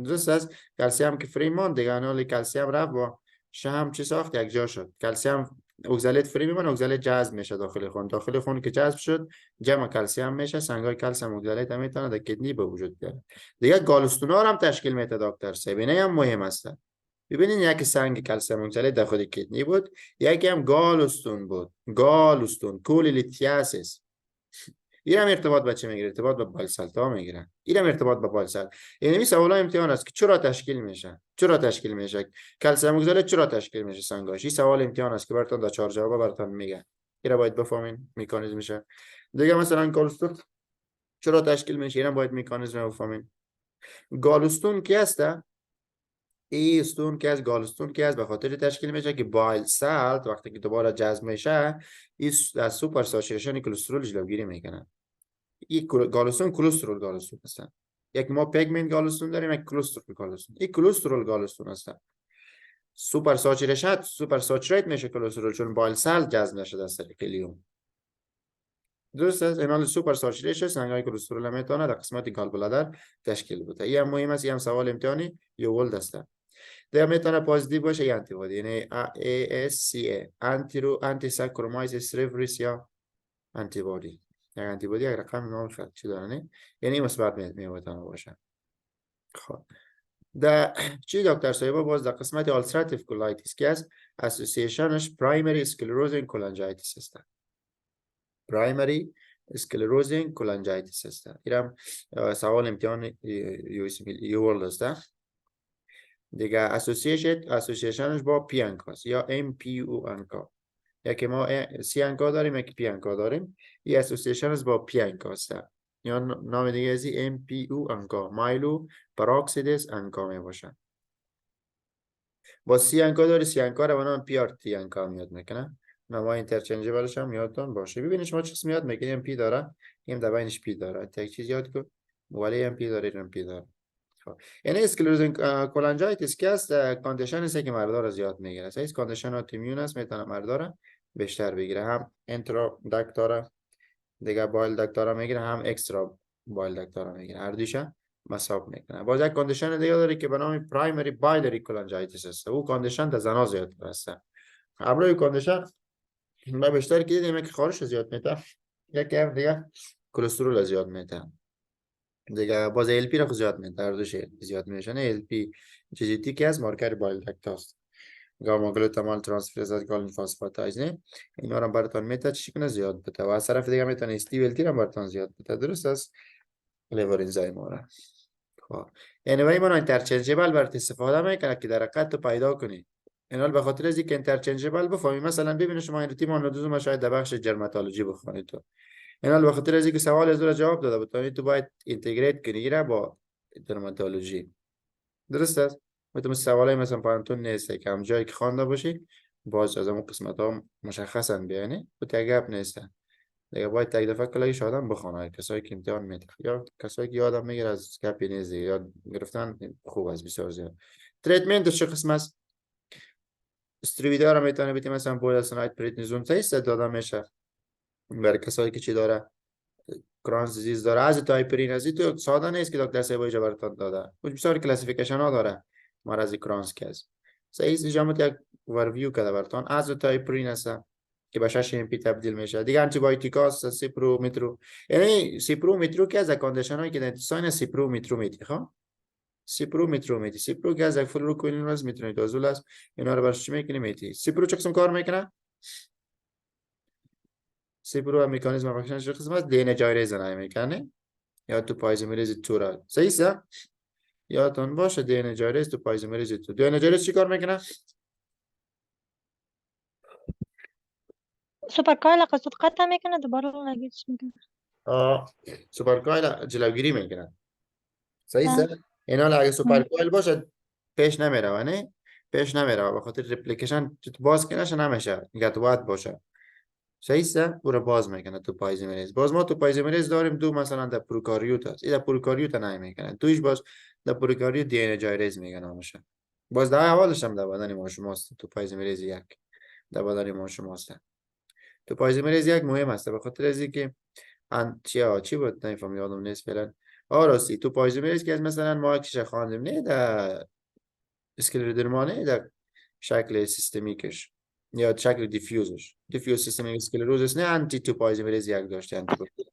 درست است. کلسیم که فری ماند دیگه انالی کلسیم رفت با شم چی ساخت یک جا شد. کلسیم اگزالیت فری میمونه. اگزالیت جذب میشه داخل خون. داخل خون که جذب شد جمع کلسیم میشه. سنگای کلسیم اگزالیت هم میتونه در کدنی به وجود بیاره. دیگه گالستونار هم تشکیل میده دکتر سیبینه هم مهم است. ببینین یکی سنگ کلسیم اگزالیت در خود کدنی بود. یکی هم گالستون بود. گالستون کولیلیتیاسیس. این هم ارتباط به چه میگیره؟ ارتباط به بالسلتا میگیره. این هم ارتباط به بالسل. یعنی این سوال امتحان است که چرا تشکیل میشه؟ چرا تشکیل میشه؟ کلسیم اگزالیت چرا تشکیل میشه سنگاش؟ این سوال امتحان است که براتون در 4 جواب براتون میگه. این باید بفهمین مکانیزمشه. دیگه مثلا گالستون چرا تشکیل میشه؟ این باید مکانیزم بفهمین. گالستون کی است؟ ای استون که از گالستون که از به خاطر تشکیل میشه که بایل سالت وقتی که دوباره جذب میشه این از سوپر ساچوریشن کلسترول جلوگیری میکنه. این گالستون کلسترول گالستون هستن. یک ما پیگمنت گالستون داریم یک کلسترول گالستون. این کلسترول گالستون هستن. سوپر ساچوریت میشه کلسترول چون بایل سالت جذب نشده از طریق کلیوم. درست است. اینال سوپر ساچوریشن سنگای کلسترول میتونه در قسمت گال بلادر تشکیل بده. این هم مهم است. این هم سوال امتحانی یو ولد است. دیگه میتونه پوزیتیو باشه یا آنتی بودی. یعنی ASCA آنتی ساکرومایسیس ریوریس یا آنتی بودی. یک آنتی بودی یک رقم نام خط چی داره نه؟ یعنی مثبت میتونه باشه. خب در چی دکتر صاحب باز در قسمت آلسراتیو کولایتیس که است اسوسییشنش پرایمری اسکلروزینگ کولانجایتیس است. پرایمری اسکلروزینگ کولانجایتیس است. اینم سوال امتحان یو ورلد است. دیگه اسوسییشنش با پی انکاست یا ام پی او انکا. یکی ما سی انکا داریم یکی پی انکا داریم. این اسوسییشنش با پی انکاست. یا نام دیگه ازی ام پی او انکا مایلو پراکسیدس انکا می باشه. با سی انکا داری سی انکا رو به نام پی آر تی انکا میاد میکنه. نما اینترچنجبلش هم یادتون باشه. ببینید شما چیز میاد میگه ام پی داره این در بینش پی داره. یک چیز یاد کن ولی ام پی داره ام پی داره. یعنی اسکلروزینگ کولانجایتیس که است کاندیشن است که مردا را زیاد میگیره. است کاندیشن اتیمیون است میتونه مردا را بیشتر بگیره. هم انترا دکتورا دیگه بایل دکتورا میگیره هم اکسترا بایل دکتورا میگیره. هر دوشه مساوی میکنه. باز یک کاندیشن دیگه داره که به نام پرایمری بایلری کولانجایتیس است. او کاندیشن در زنا زیاد است. همراه کاندیشن ما بیشتر که دیدیم که خارش زیاد میته. یکی هم دیگه کلسترول زیاد میته. دیگه باز ال پی رو زیاد میده. در دوش زیاد میشه. ال پی جی که از مارکر بایل دکت است. گاما گلوتامال ترانسفرازات گالین فاسفاتایز نه اینا رو براتون میته چی کنه زیاد بده و از طرف دیگه میتونه استیول تی رو براتون زیاد بده. درست است. لیور انزایم را خب anyway ما اینترچنجبل برات استفاده میکنه که در حقیقت پیدا کنی. اینا به خاطر از اینکه اینترچنجبل بفهمی. مثلا ببینید شما این تیم آنودوزم شاید در بخش درماتولوژی بخونید تو. اینا به خاطر از اینکه سوال از رو جواب داده بتونید تو باید اینتگریت کنی را با درماتولوژی. درست است. مثل سوالای مثلا پانتون نیست که هم جایی که خوانده باشی باز از اون قسمت ها مشخصا بیانه و تگپ نیست. دیگه باید تک دفعه کلایش آدم بخونه، کسایی که امتحان میده یا کسایی که یادم میگیره از کپی نیزی یاد گرفتن خوب است بسیار زیاد. تریتمنت چه قسم است؟ استرویدا رو میتونه بیتی مثلا پولاسونایت پریتنیزون تایست داده میشه برای کسایی که چی داره کرونز دیزیز داره. از تایپرین از تو ساده نیست که دکتر سیبایی براتون داده، کچھ بسیار کلاسیفیکیشن ها داره مرض کرونز که است. صحیح است جامعه یک اوورویو کرده براتون. از تایپرین است که به 6 ام پی تبدیل میشه. دیگه آنتی بایوتیک هست سیپرو مترو، یعنی سیپرو مترو که از کاندیشن هایی که در ساین سیپرو مترو میتی خب سیپرو مترو میتی. سیپرو که از یک فلوروکوینین است مترونیدازول است، اینا رو برش چی میکنی میتی. سیپرو چه قسم کار میکنه؟ سیپرو مکانیزم اکشنش چه قسم است؟ دی ان جایریز میکنه یا تو پایزومریز تو را. صحیح است؟ یادتون باشه دی ان جایریز تو پایزومریز تو. دی ان جایریز چی کار میکنه؟ سوپر کایل قصد قطع میکنه دوباره لگیتش میکنه. سوپر کوایل جلوگیری میکنه. صحیح اه. است؟ اینا اگه سوپر ام. کوایل باشه پیش نمیره نه، پیش نمیره به خاطر ریپلیکیشن باز کنش نمیشه گتوات باشه. صحیح است؟ او رو باز میکنه تو پایزومریز. باز ما تو پایزومریز داریم دو مثلا در پروکاریوت هست، این در پروکاریوت نمیکنه تویش باز در پروکاریوت دی ان جایریز میگن نامشه. باز در حوالش هم در بدن ما شماست تو پایزومریز یک در بدن ما شماست. تو پایزومریز یک مهم است به خاطر از اینکه چی بود نمیفهم یادم نیست فعلا. راستی تو پایزومریز که از مثلا ما کش خواندیم نه در اسکلرودرمانه در شکل سیستمیکش یا شکل دیفیوز سیستمیک اسکلروزس نه انتی تو پایزومریز یک داشته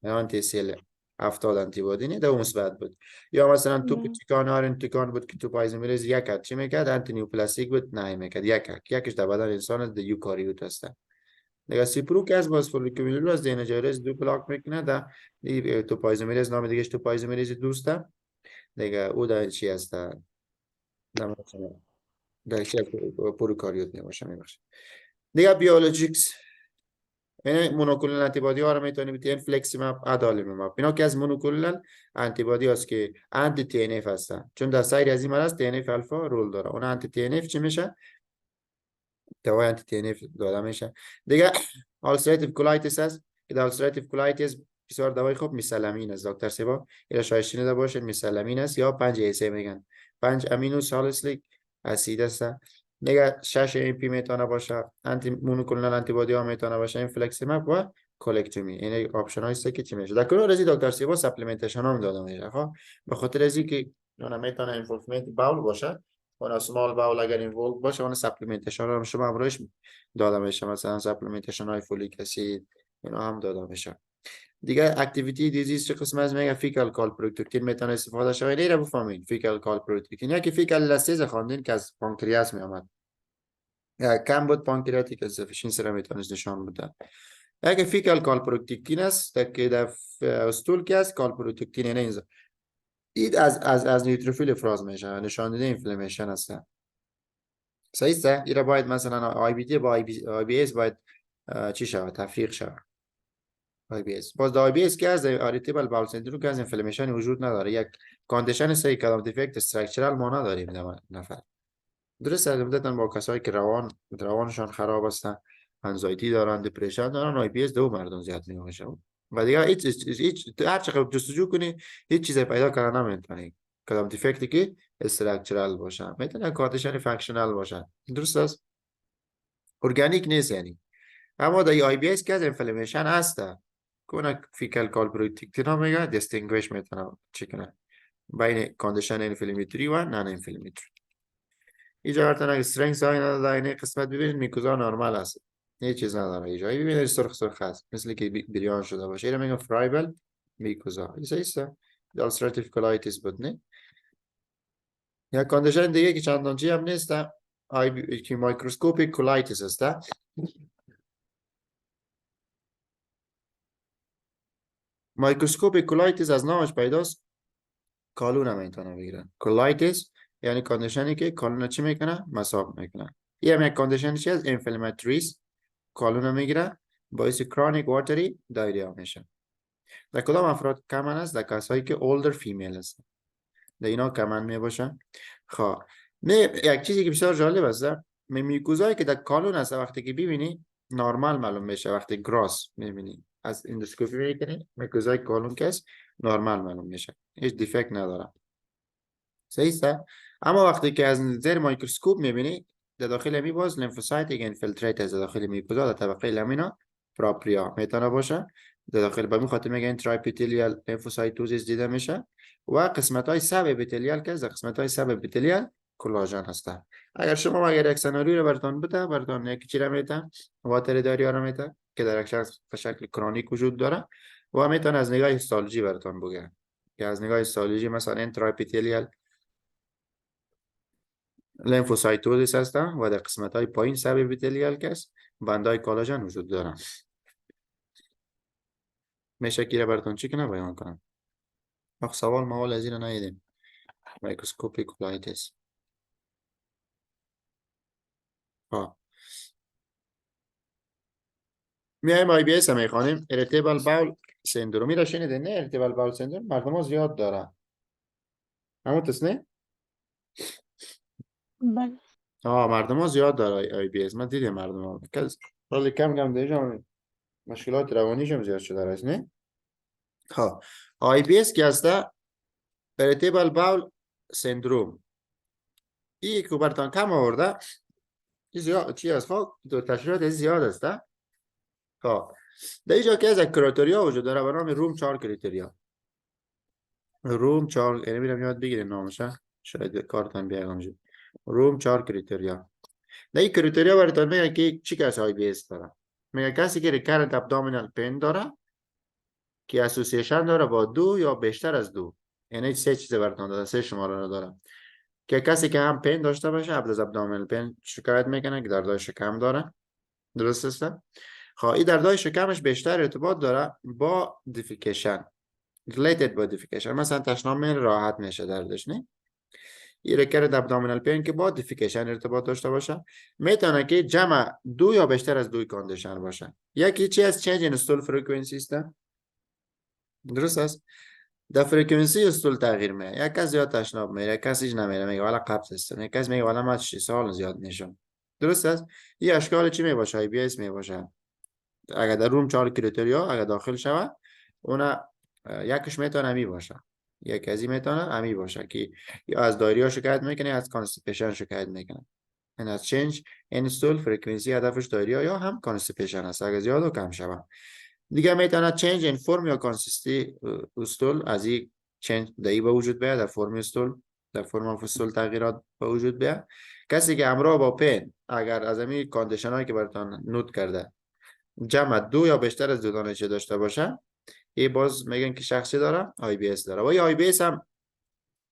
انتی سیل 70 انتی بودی نه در مثبت بود. یا مثلا تو بله. پتیکان آرنتیکان بود که تو پایزومریز یک کرد چی میکرد انتی نیوپلاستیک بود نه میکرد یکش در بدن انسان در یوکاریوت هست. دیگه سیپرو که از باز فولیکومینول از دی جایرس دو بلاک میکنه در تو پایزومریز نام دیگه تو پایزومریز دوسته دیگه او در چی هست در چی پروکاریوت نمیشه میبخشه. دیگه بیولوژیکس یعنی مونوکلونال انتیبادی ها رو میتونیم بیتین فلکسیماب ادالمیماب اینا که از مونوکلونال انتیبادی هست که انتی تی ان اف هستن چون در سایر از این مرض تی ان اف الفا رول داره. اون انتی تی ان اف چی میشه؟ دوای انتی تی ان اف داده میشه. دیگه آلسراتیو کولایتیس هست که در آلسراتیو کولایتیس بسیار دوای خوب میسلامین است دکتر سیبا اینا شاید شنیده باشید میسلامین است یا 5 ایسه میگن 5 امینو سالسیلیک اسید است. دیگه 6 ام پی میتونه باشه انتی مونوکلونال انتیبادی ها میتونه باشه اینفلکسیماب و کلکتومی. این آپشن هایی که چی میشه در کل رزی دکتر سیبا سپلیمنتیشن هم داده میشه خب به خاطر از اینکه اون میتونه اینفولفمنت باول باشه اون سمال باول اگر اینولد باشه اون سپلیمنتیشن رو شما امروز داده میشه مثلا سپلیمنتیشن های فولیک اسید اینا هم داده میشه. دیگه اکتیویتی دیزیز چه قسم از میگه فیکال کال پروتکتین میتونه استفاده شوه نیره بفهمین فیکال کال پروتکتین یا که فیکال لسیز خواندین که از پانکریاس می آمد یا کم بود پانکریاتیک انسفیشنسی را میتونه نشان بده. یا که فیکال کال پروتکتین است که در استول که است کال پروتکتین اینجا اید از نیوتروفیل افراز میشه نشان دیده اینفلامیشن است. صحیح است این را باید مثلا آی بی دی با آی بی اس باید چی شود تفریق شود. آی بی اس باز آی بی اس که از اریتیبل باول سندروم که از اینفلامیشن وجود نداره یک کاندیشن سری کلام دیفکت استراکچرال ما نداریم در نفر. درست البته با کسایی که روانشان خراب هستن انزایتی دارن دپرشن دارن آی بی اس دو مردم زیاد میشه و دیگه هیچ هر چقدر جستجو کنی هیچ چیزی پیدا کردن نمیتونی کلام دیفکتی که استراکچرال باشه میتونه کاندیشن فانکشنال باشه. درست است ارگانیک نیست یعنی. اما در آی بی اس که از اینفلامیشن هست کنه فیکال کال پروتکتینا میگه دیستینگویش میتونه چی کنه بین کاندیشن اینفلامیتری و نان اینفلامیتری. اینجا براتون اگه استرنگز های نداره این قسمت ببینید میکوزا نرمال است هیچ چیز نداره اینجا ببینید سرخ سرخ هست مثل که بریان شده باشه اینو میگم فرایبل میکوزا ایسا السراتیو کولایتیس بود نه یا کاندیشن دیگه که چندانچی هم نیست که مایکروسکوپیک کولایتیس است. مایکروسکوپیک کولایتیس از نامش پیداست کالون هم میتونه بگیرن. کولایتیس یعنی کاندیشنی که کالون چی میکنه مساب میکنه. یه هم یک کاندیشنی چی از اینفلاماتریز کالون میگیره باعث کرونیک واتری دایریا میشه. در کدام افراد کمن است؟ در کسایی که اولدر فیمیل هستن در اینا کمن میباشن. خب یک چیزی که بسیار جالب است میکوزایی که در کالون هست وقتی که ببینی نرمال معلوم میشه وقتی گراس میبینی از اندوسکوپی میکنی میکوزای کالون کس نرمال معلوم میشه، هیچ دیفکت نداره. صحیح است. اما وقتی که از زیر میکروسکوپ میبینی در داخل می باز لیمفوسایت اینفیلتریت از داخل میکوزا در طبقه لمینا پراپریا میتونه باشه. در داخل به خاطر میگن ترایپیتیلیال لیمفوسایتوزیس دیده میشه و قسمت های سب اپیتلیال که از قسمت های سب اپیتلیال کلاژن هستن. اگر یک سناریو رو براتون بده، براتون یک چیز رو میده، واتر داریا رو میده که در یک شخص به شکل کرونیک وجود داره و میتونه از نگاه هیستولوژی براتون بگه که از نگاه هیستولوژی مثلا انتراپیتلیال لیمفوسایتوزیس هستن و در قسمت های پایین سب اپیتلیال که است بندهای کلاژن وجود دارن. میشه که براتون چی کنه بیان کنم. وقت سوال موال از این ندیدیم. مایکروسکوپی کولایتیس. میایم آی بی اس میخوانیم. ارتبال باول سندرومی را شنیدین؟ نه ارتبال باول سندروم مردم ها زیاد داره. همون تسنه؟ بله. مردم ها زیاد داره آی بی اس. من دیدم مردم ها ولی کم دیجا مشکلات روانیش هم زیاد شده است نه؟ آی بی اس که هسته ارتبال باول سندروم. این که برتان کم آورده زیاد چی است؟ دو تشریحات زیاد است. در اینجا که از یک کریتریا وجود داره به نام روم 4 کریتریا. روم 4 یعنی میرم یاد بگیرین نامشه شاید کارتان بیایم. روم 4 کریتریا. در این کریتریا براتون میگه که چی کس آی بی اس داره. میگه کسی که ریکارنت ابدومینال پین داره که اسوسییشن داره با 2 یا بیشتر از 2. یعنی 3 چیز براتون داده، 3 شماره رو داره که کسی که هم پین داشته باشه قبل از ابدومینال پین شکایت میکنه که دردهای شکم داره. درست است؟ این دردهای شکمش بیشتر ارتباط داره با دیفیکیشن، related با دیفیکیشن. مثلا تشناب راحت میشه دردش نه. این ریکارنت ابدومینال پین که با دیفیکیشن ارتباط داشته باشه میتونه که جمع 2 یا بیشتر از 2 کاندیشن باشه. یکی چی از چنج این استول فرکانسی است. درست است. در فرکانسی استول تغییر میکنه. یک کس زیاد تشناب میره، کسی نمیره، میگه والا قبض است، یک کس میگه والا من 6 سال زیاد میشم. درست است. این اشکال چی میباشه؟ آی بی اس میباشه. اگر در روم 4 کریتریا اگر داخل شود اونا یکش میتونه می باشه، یک ازی میتونه امی باشه که یا از دایریا شکایت میکنه از کانستیپیشن شکایت میکنه. این از چنج انستول فرکانسی هدفش دایریا یا هم کانستیپیشن است اگر زیاد و کم شود. دیگه میتونه چنج این فرم یا کانسیستی استول از این چنج دایی به وجود بیاد در فرم استول، در فرم اف استول تغییرات به وجود بیاد. کسی که همراه با پین اگر از این کاندیشن هایی که براتون نوت کرده جمع 2 یا بیشتر از 2 دانه داشته باشه این باز میگن که شخصی داره آی بی اس داره. و یا آی بی اس هم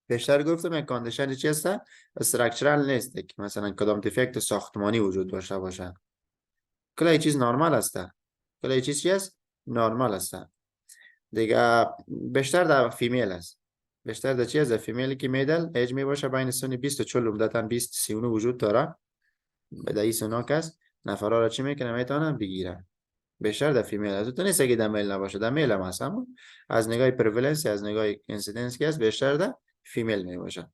بیشتر گفتم یک کاندیشن چی هست استراکچرال نیست که مثلا کدام دیفکت ساختمانی وجود داشته باشه. کلا چیز نرمال است، کلا چیز چی است نرمال است. دیگه بیشتر در فیمیل است. بیشتر در چی است در فیمیلی که میدل ایج می باشه بین سن 20 تا 40 عمدتا 20 39 وجود داره. به این سنا کس نفرا را چی میکنه میتونن بگیرن. بیشتر در فیمیل است. تو نیست که در میل نباشه، در میل هم هست، اما از نگاه پرولنس از نگاه اینسیدنس که است بیشتر در فیمیل می باشه.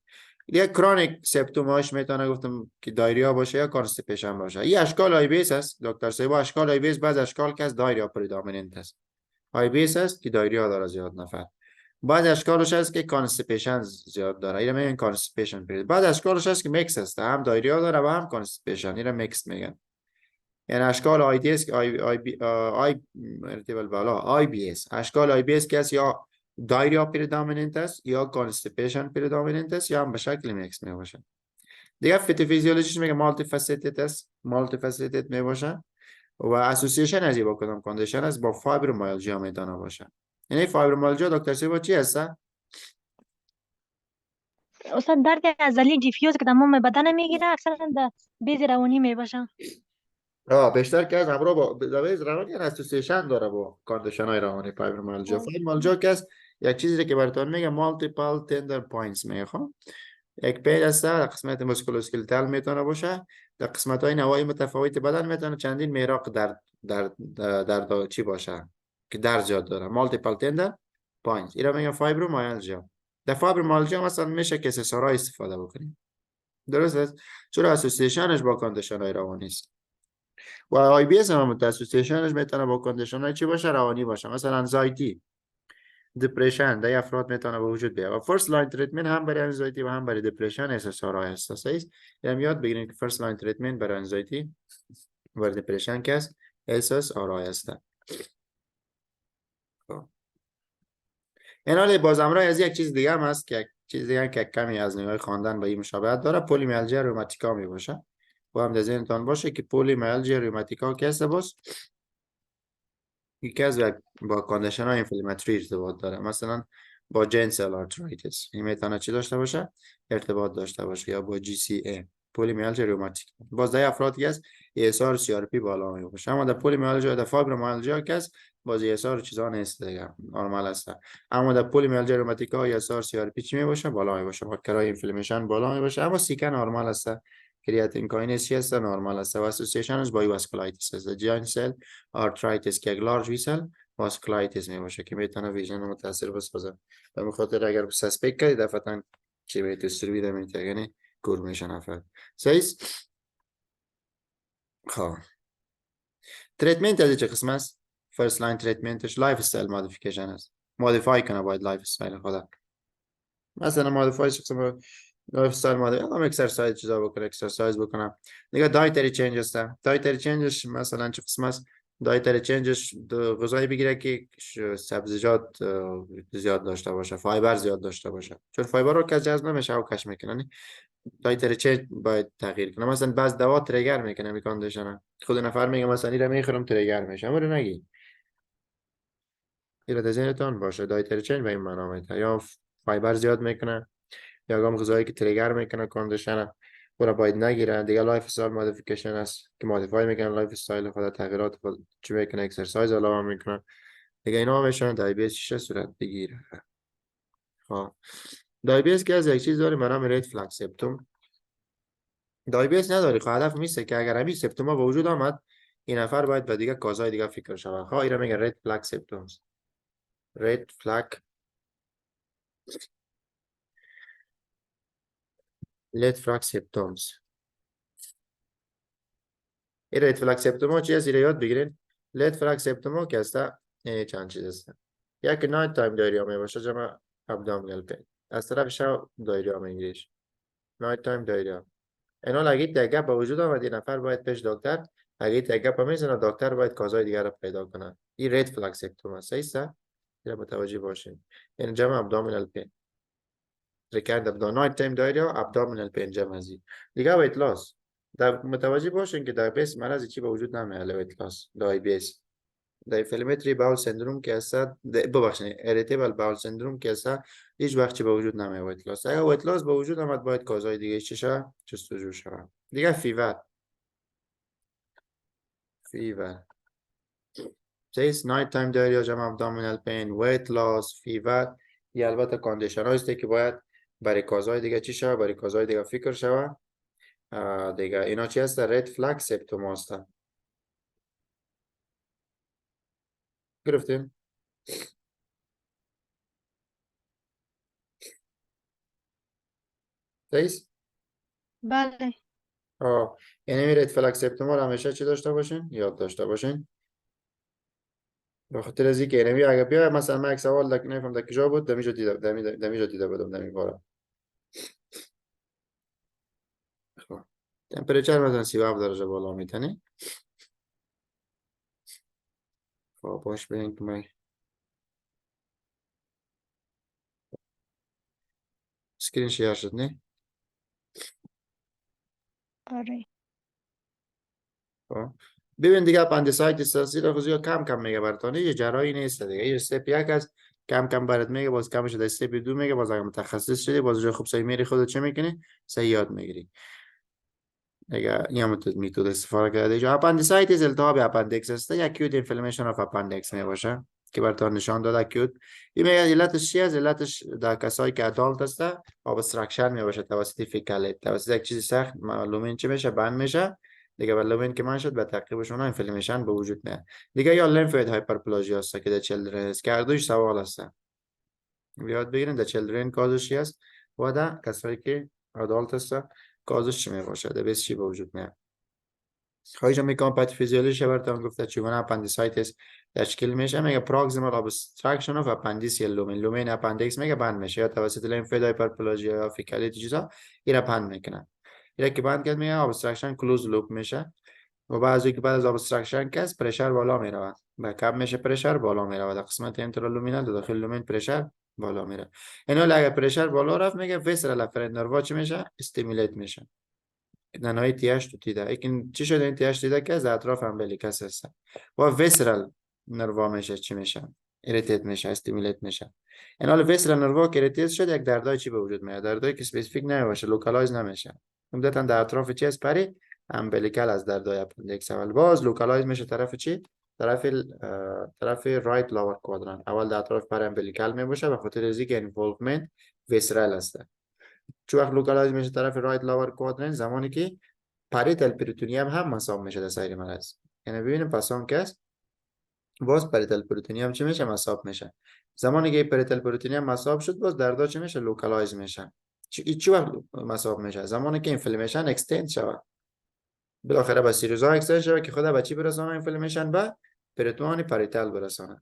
یک کرونیک سیمپتوماش میتونه گفتم که دایریا باشه یا کانستیپیشن باشه. این اشکال آی بی اس است دکتر سیبا. اشکال آی بی اس بعض اشکال که از دایریا پردامیننت است. آی بی اس است که دایریا داره زیاد نفر. بعض اشکالش هست که کانستیپیشن زیاد داره، اینا میگن کانستیپیشن پرید. بعض اشکالش هست که میکس است، هم دایریا داره و هم کانستیپیشن، اینا میکس میگن. یعنی اشکال آی دی اس ارتبال بالا آی بی اس، اشکال آی بی اس که است یا دایریا پردامیننت است یا کانستیپیشن پردامیننت است یا هم به شکل میکس می باشه. دیگه فیزیولوژیش میگه مالتی فاسیتد است، مالتی فاسیتد می باشه و اسوسییشن از با کدام کاندیشن است با فایبرومیالژیا میتونه باشه. یعنی فایبرومیالژیا دکتر سیبا چی هست؟ استاد درد عضلی دیفیوز که تمام بدن میگیره اکثرا در بیز روانی میباشه. بیشتر که از همراه با بیز روانی اسوسییشن داره با کاندیشن های روانی فایبرومیالژیا. فایبرومیالژیا که است یک چیزی که براتون میگه مالتیپل تندر پوینتس میگه. یک پیر است در قسمت مسکولوسکلتال میتونه باشه، در قسمت های نوای متفاوت بدن میتونه چندین میراق در چی باشه که در زیاد داره. مالتیپل تندر پوینتس اینا میگن فایبرومیالژیا. در فایبرومیالژیا مثلا میشه که SSRI استفاده بکنیم. درست است چرا اسوسییشنش با کاندیشن های روانی است. و آی بی اس هم متاسوسیشنش میتونه با کندیشن های چی باشه؟ روانی باشه. مثلا انزایتی، دپرشن در افراد میتونه به وجود بیاد. و فرست لاین تریتمنت هم برای انزایتی و هم برای دپرشن SSRI هست. صحیح؟ یاد بگیرید که فرست لاین تریتمنت برای انزایتی و دپرشن که است SSRI هست. خب این حال باز امرای از یک چیز دیگه هم هست که چیز دیگه که کمی از نگاه خواندن با این مشابهت داره، پولیمیالژیا روماتیکا می باشه. و هم در ذهنتان باشه که پولیمیالژیا روماتیکا که است باز یکی از با کاندیشن های اینفلاماتوری ارتباط داره. مثلا با جنسل آرترایتس این میتونه چی داشته باشه؟ ارتباط داشته باشه. یا با GCA پولیمیالژیا روماتیک. باز در افرادی که است ESR CRP بالا می باشه. اما در پولیمیالژیا در فایبرومیالژیا که است باز ESR چیزا نیست دیگه، نرمال است. اما در پولیمیالژیا روماتیکا ESR CRP چی می باشه؟ بالا می باشه. کرای اینفلامیشن بالا می باشه. اما سیکا نرمال است. کریاتین کاینز چی است؟ نرمال است. و اسوسییشنش با واسکولایتیس است. جاینت سل آرترایتس که لارج ویسل واسکولایتیس می باشه که میتونه ویژن متاثر بسازه. به خاطر اگر سسپیک کردی دفعتا چی به تستری بیده میتونه یعنی کور میشن افراد. سیز خب تریتمنت از چه قسم است؟ فرست لاین تریتمنتش لایف استایل مودیفیکیشن است. مودیفای کنه باید لایف استایل خدا. مثلا مودیفای قسم لایف استایل مودیفای هم اکسرسایز چیزا بکنه، اکسرسایز بکنه. دیگه دایتری چینج است. دایتری چینجش مثلا چه قسم است؟ دایتری چینجش غذایی بگیره که سبزیجات زیاد داشته باشه، فایبر زیاد داشته باشه. چون فایبر رو که جذب نمیشه و کش میکنه. دایتری چینج باید تغییر کنه. مثلا بعض دوا تریگر میکنه می کاندیشن. خود نفر میگه مثلا اینو میخورم تریگر میشه. اما رو نگی. این رو ذهنتون باشه. دایتری چینج به این معنا میده. یا فایبر زیاد میکنه یا گام غذایی که تریگر میکنه کاندیشن رو باید نگیره. دیگه لایف استایل مودیفیکیشن است که مودیفای میکنه لایف استایل خود، تغییرات خود چی میکنه، اکسرسایز علاوه میکنه. دیگه اینا میشن دیابت چه صورت بگیره. خب دیابت که از یک چیز داریم به نام رید فلگ سیمپتوم. دیابت نداری خب هدف میسته که اگر همین سیمپتوم با وجود آمد این نفر باید به دیگه کازای دیگه فکر شود. خب اینا میگه رید فلگ سیمپتومز. رید فلگ رید فلگ سیمپتومز. این رید فلگ سیمپتوم چی است؟ یاد بگیرین. رید فلگ سیمپتوم که است چند چیز است. یک نایت تایم دایریا می باشه جمع ابدومینال پین. از طرف شب دایریا می انگلیش. نایت تایم دایریا. اینا لگید دیگه با وجود آمد این نفر باید پیش دکتر. اگه دیگه پا میزنه دکتر باید کازای دیگر رو پیدا کنه. این رید فلگ سیمپتوم است. صحیح است؟ این متوجه باشین. این جمع ابدومینال پین. ریکارد ابدومینال نایت تایم دایریا ابدومینال پین جمع ازی. دیگه ویت لاس. در متوجه باشین که دیابت مرضی چی به وجود نمیاد. ویت لاس دیابت در اینفلاماتوری باول سندروم که است ببخشید اریتیبل باول سندروم که است هیچ وقت چی به وجود نمیاد. ویت لاس اگر ویت لاس به وجود آمد باید کازای دیگه چی شه جستجو شود. دیگه فیور سیس نایت تایم دایریا جمع ابدومینال پین ویت لاس فیور. یا البته کاندیشن هایی که باید برای کازای دیگه چی شه برای کازای دیگه فکر شود. دیگه اینا چی هست؟ رید فلگ سیمپتوم هست. گرفتین؟ سیس بله. یعنی رید فلگ سیمپتوم رو همیشه چی داشته باشین؟ یاد داشته باشین. به خاطر از اینکه اینمی اگه بیا مثلا من یک سوال دک نفهم دک کجا بود دمیجا دیده دمیجا دیده بودم دمی بارم. خب تمپریچر مثلا 37 درجه بالا میتونی. خب باش ببین که من اسکرین شیر شد نه. آره. خب ببین دیگه اپندیسایتیس سلسله خوزی کم کم میگه براتون یه جراحی نیست دیگه. یه استپ یک از کم کم برات میگه باز کم شده استپ دو میگه باز اگه متخصص شدی باز جای خوب سعی میری خودت چه میکنی سعی یاد میگیری. دیگه این هم میتود استفاده کرده. جو اپندیسایتیس التهاب اپندیکس است. یا اکیوت اینفلامشن اف اپندیکس می باشه که براتون نشان داده اکیوت. این میگه علتش چی است؟ علتش در کسایی که ادالت است ابستراکشن می باشه توسط فیکالیت توسط یک چیز سخت معلومه چی میشه بند میشه. دیگه معلومه که من شد به تعقیبش اون اینفلامشن به وجود میاد. دیگه یا لیمفوید هایپرپلازیا است که در چیلدرن است که هر دوش سوال است. یاد بگیرید در چیلدرن کازش چی است و در کسایی که ادالت است کازش چی می باشه. در بیس چی به وجود میاد. خواهیش میکنم پاتوفیزیولوژیش براتون گفته چگونه اپندیسایتس تشکیل میشه. میگه پروکسیمال ابستراکشن اف اپندیس یا لومین اپندیکس میگه بند میشه یا توسط لیمفید هایپرپلاژیا یا فیکالیت چیزا اینا بند میکنن. اینا که بند کرد میگه ابستراکشن کلوز لوپ میشه و بعضی که بعد از ابستراکشن کس پرشر بالا میره و کم میشه پرشر بالا میره در قسمت انترالومینال داخل لومین پرشر بالا میره. اینا اگه پرشر بالا رفت میگه ویسرال افرنت نروا چی میشه استیمولیت میشه. نانوی تیاش تو دیده ایکن چی شده این تیاش دیده که از اطراف امبلیکس هست و ویسرال نروا میشه چی میشه ایریتیت میشه استیمولیت میشه. این حال ویسرال نروا که ایریتیت شد یک دردای چی به وجود میاد دردای که اسپسیفیک نمیشه لوکالایز نمیشه عمدتا در اطراف چی است پری امبلیکال از دردای اپندیکس اول باز لوکالایز میشه طرف چی طرف رایت لاور کوادرانت اول در اطراف پری امبلیکال میباشه به خاطر از اینکه انولومنت ویسرال است. چون وقت لوکالایز میشه طرف رایت لاور کوادرنت زمانی که پریتال پریتونیوم هم مسام میشه در سایر مرض. یعنی ببینیم پس اون کس باز پریتال پریتونیوم چی میشه مساب میشه. زمانی که پریتال پریتونیوم مساب شد باز دردا چی میشه لوکالایز میشه. چی وقت مساب میشه زمانی که اینفلامیشن اکستند شود بالاخره به سیروزا اکستند شود که خدا به چی برسونه اینفلامیشن به پریتوان پریتال برسونه.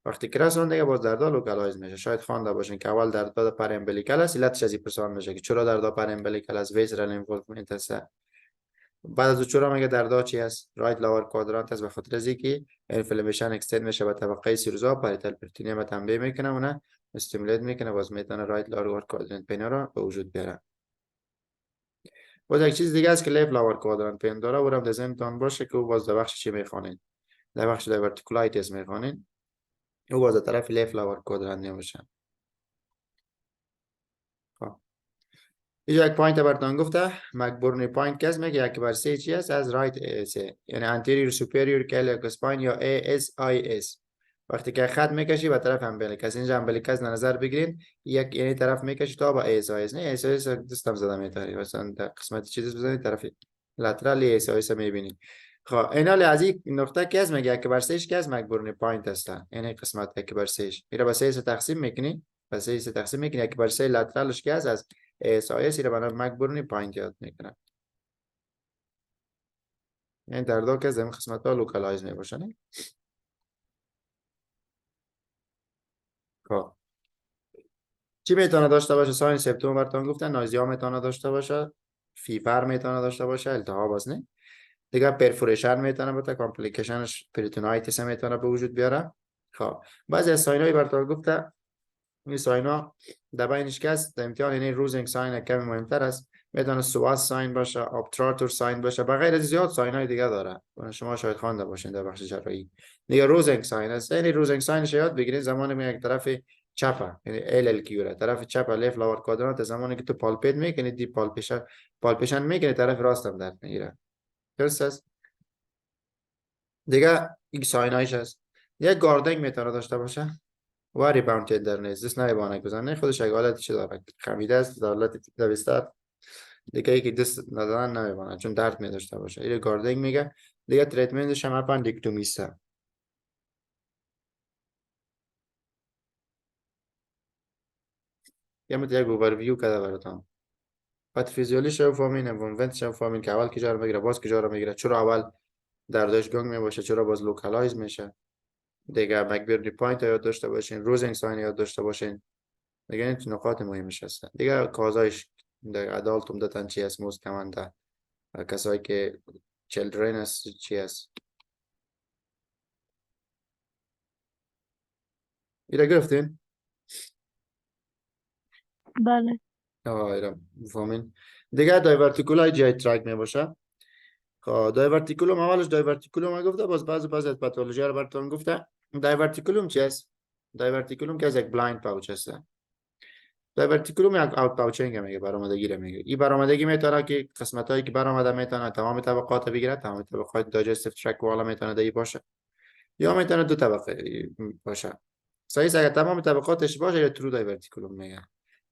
وقتی که رسون دیگه باز دردا لوکالایز میشه. شاید خوانده باشین که اول دردا پر امبلیکال است علتش از این پرسان میشه که چرا دردا پر امبلیکال است ویسرال انولومنت است. بعد از چرا میگه دردا چی است رایت لاور کوادرانت است به خاطر از اینکه انفلامیشن اکستند میشه به طبقه سیروزا پریتال پریتونیوم تنبیه میکنه اون استیمولیت میکنه باز میتونه رایت لاور کوادرانت پین را به وجود بیاره. باز یک چیز دیگه است که لیفت لاور کوادرانت پین داره اونم در ذهنتون باشه که باز در بخش چی میخوانین در بخش دایورتیکولایتیس میخوانین او باز طرف لیفت لاور کوادرانت نمیشه. خب اینجا یک پوینت براتون گفته مکبورنی پوینت کس میگه یک بر سه چی است از رایت سه یعنی انتریور سوپریور کلیک اسپاین یا ASIS. وقتی که خط میکشی به طرف امبلیکس اینجا امبلیکس در نظر بگیرین یک یعنی طرف میکشی تا با ASIS نه ASIS دستم زده میتاری مثلا در قسمت چیز بزنید طرف لترال ASIS میبینید. خب اینا از این نقطه که از میگه یک بر سه که از مکبورنی پوینت است یعنی قسمت یک بر سه میره به سه تقسیم میکنی به سه تقسیم میکنی یک بر سه لترالش که از ASIS رو برای مکبورنی پوینت یاد میکنه. یعنی دردا که از این قسمت ها لوکالایز میباشن. خب چی میتونه داشته باشه ساین سپتوم براتون گفتن نازیا میتونه داشته باشه فیور میتونه داشته باشه التهاب است نه دیگه پرفوریشن میتونه بتا کامپلیکیشنش پریتونایتیس میتونه به وجود بیاره. خب بعضی از ساینایی براتون گفته این ساینا در بینش که است در امتحان یعنی روزینگ ساین کمی مهمتر است میتونه سواس ساین باشه ابتراتور ساین باشه و غیر از زیاد ساین های دیگه داره شما شاید خوانده باشین در بخش جراحی. دیگه روزینگ ساین است یعنی روزینگ ساینش یاد بگیرید زمانی می یک طرف چپه یعنی ال کیوره طرف چپ لیفت لاور کوادرانت زمانی که تو پالپیت میکنی دی پالپیشن میکنی طرف راست هم درد میگیره. درست است. دیگه این ساینایش است. یک گاردینگ میتونه داشته باشه و ریباوند تندرنس دست نمیبانه بزنه خودش یک حالتی چه داره خمیده است در حالت دویسته دیگه یکی دست ندارن نمیبانه چون درد میداشته باشه این گاردینگ میگه. دیگه تریتمنتش هم اپندیکتومی است. یا مت یک اوورویو کرده براتون پاتوفیزیولی شو فامین انونونت شو فامین که اول کجا رو میگیره باز کجا رو میگیره چرا اول دردش گنگ میباشه چرا باز لوکالایز میشه. دیگه مکبرنی پوینت یاد داشته باشین روزینگ ساین یاد داشته باشین دیگه این نکات مهمش هستن. دیگه کازایش در ادالت عمدتاً چی است موست کمان در کسایی که چلدرن است چی است ایره گرفتین؟ بله. ایره فهمین. دیگه دایورتیکولای جای ترک می باشه. خب دایورتیکولوم اولش دایورتیکولوم گفته باز بعضی از پاتولوژی رو براتون گفته. دایورتیکولوم چی است؟ دایورتیکولوم که از یک بلایند پاوچ است. دایورتیکولوم یک اوت پاوچینگ میگه برآمدگی رو میگه. این برآمدگی میتونه که قسمت هایی که برآمده میتونه تمام طبقات بگیره تمام طبقات دایجستیو ترک والا میتونه دی باشه یا میتونه دو طبقه باشه. صحیح اگر تمام طبقاتش باشه یا ترو دایورتیکولوم میگه.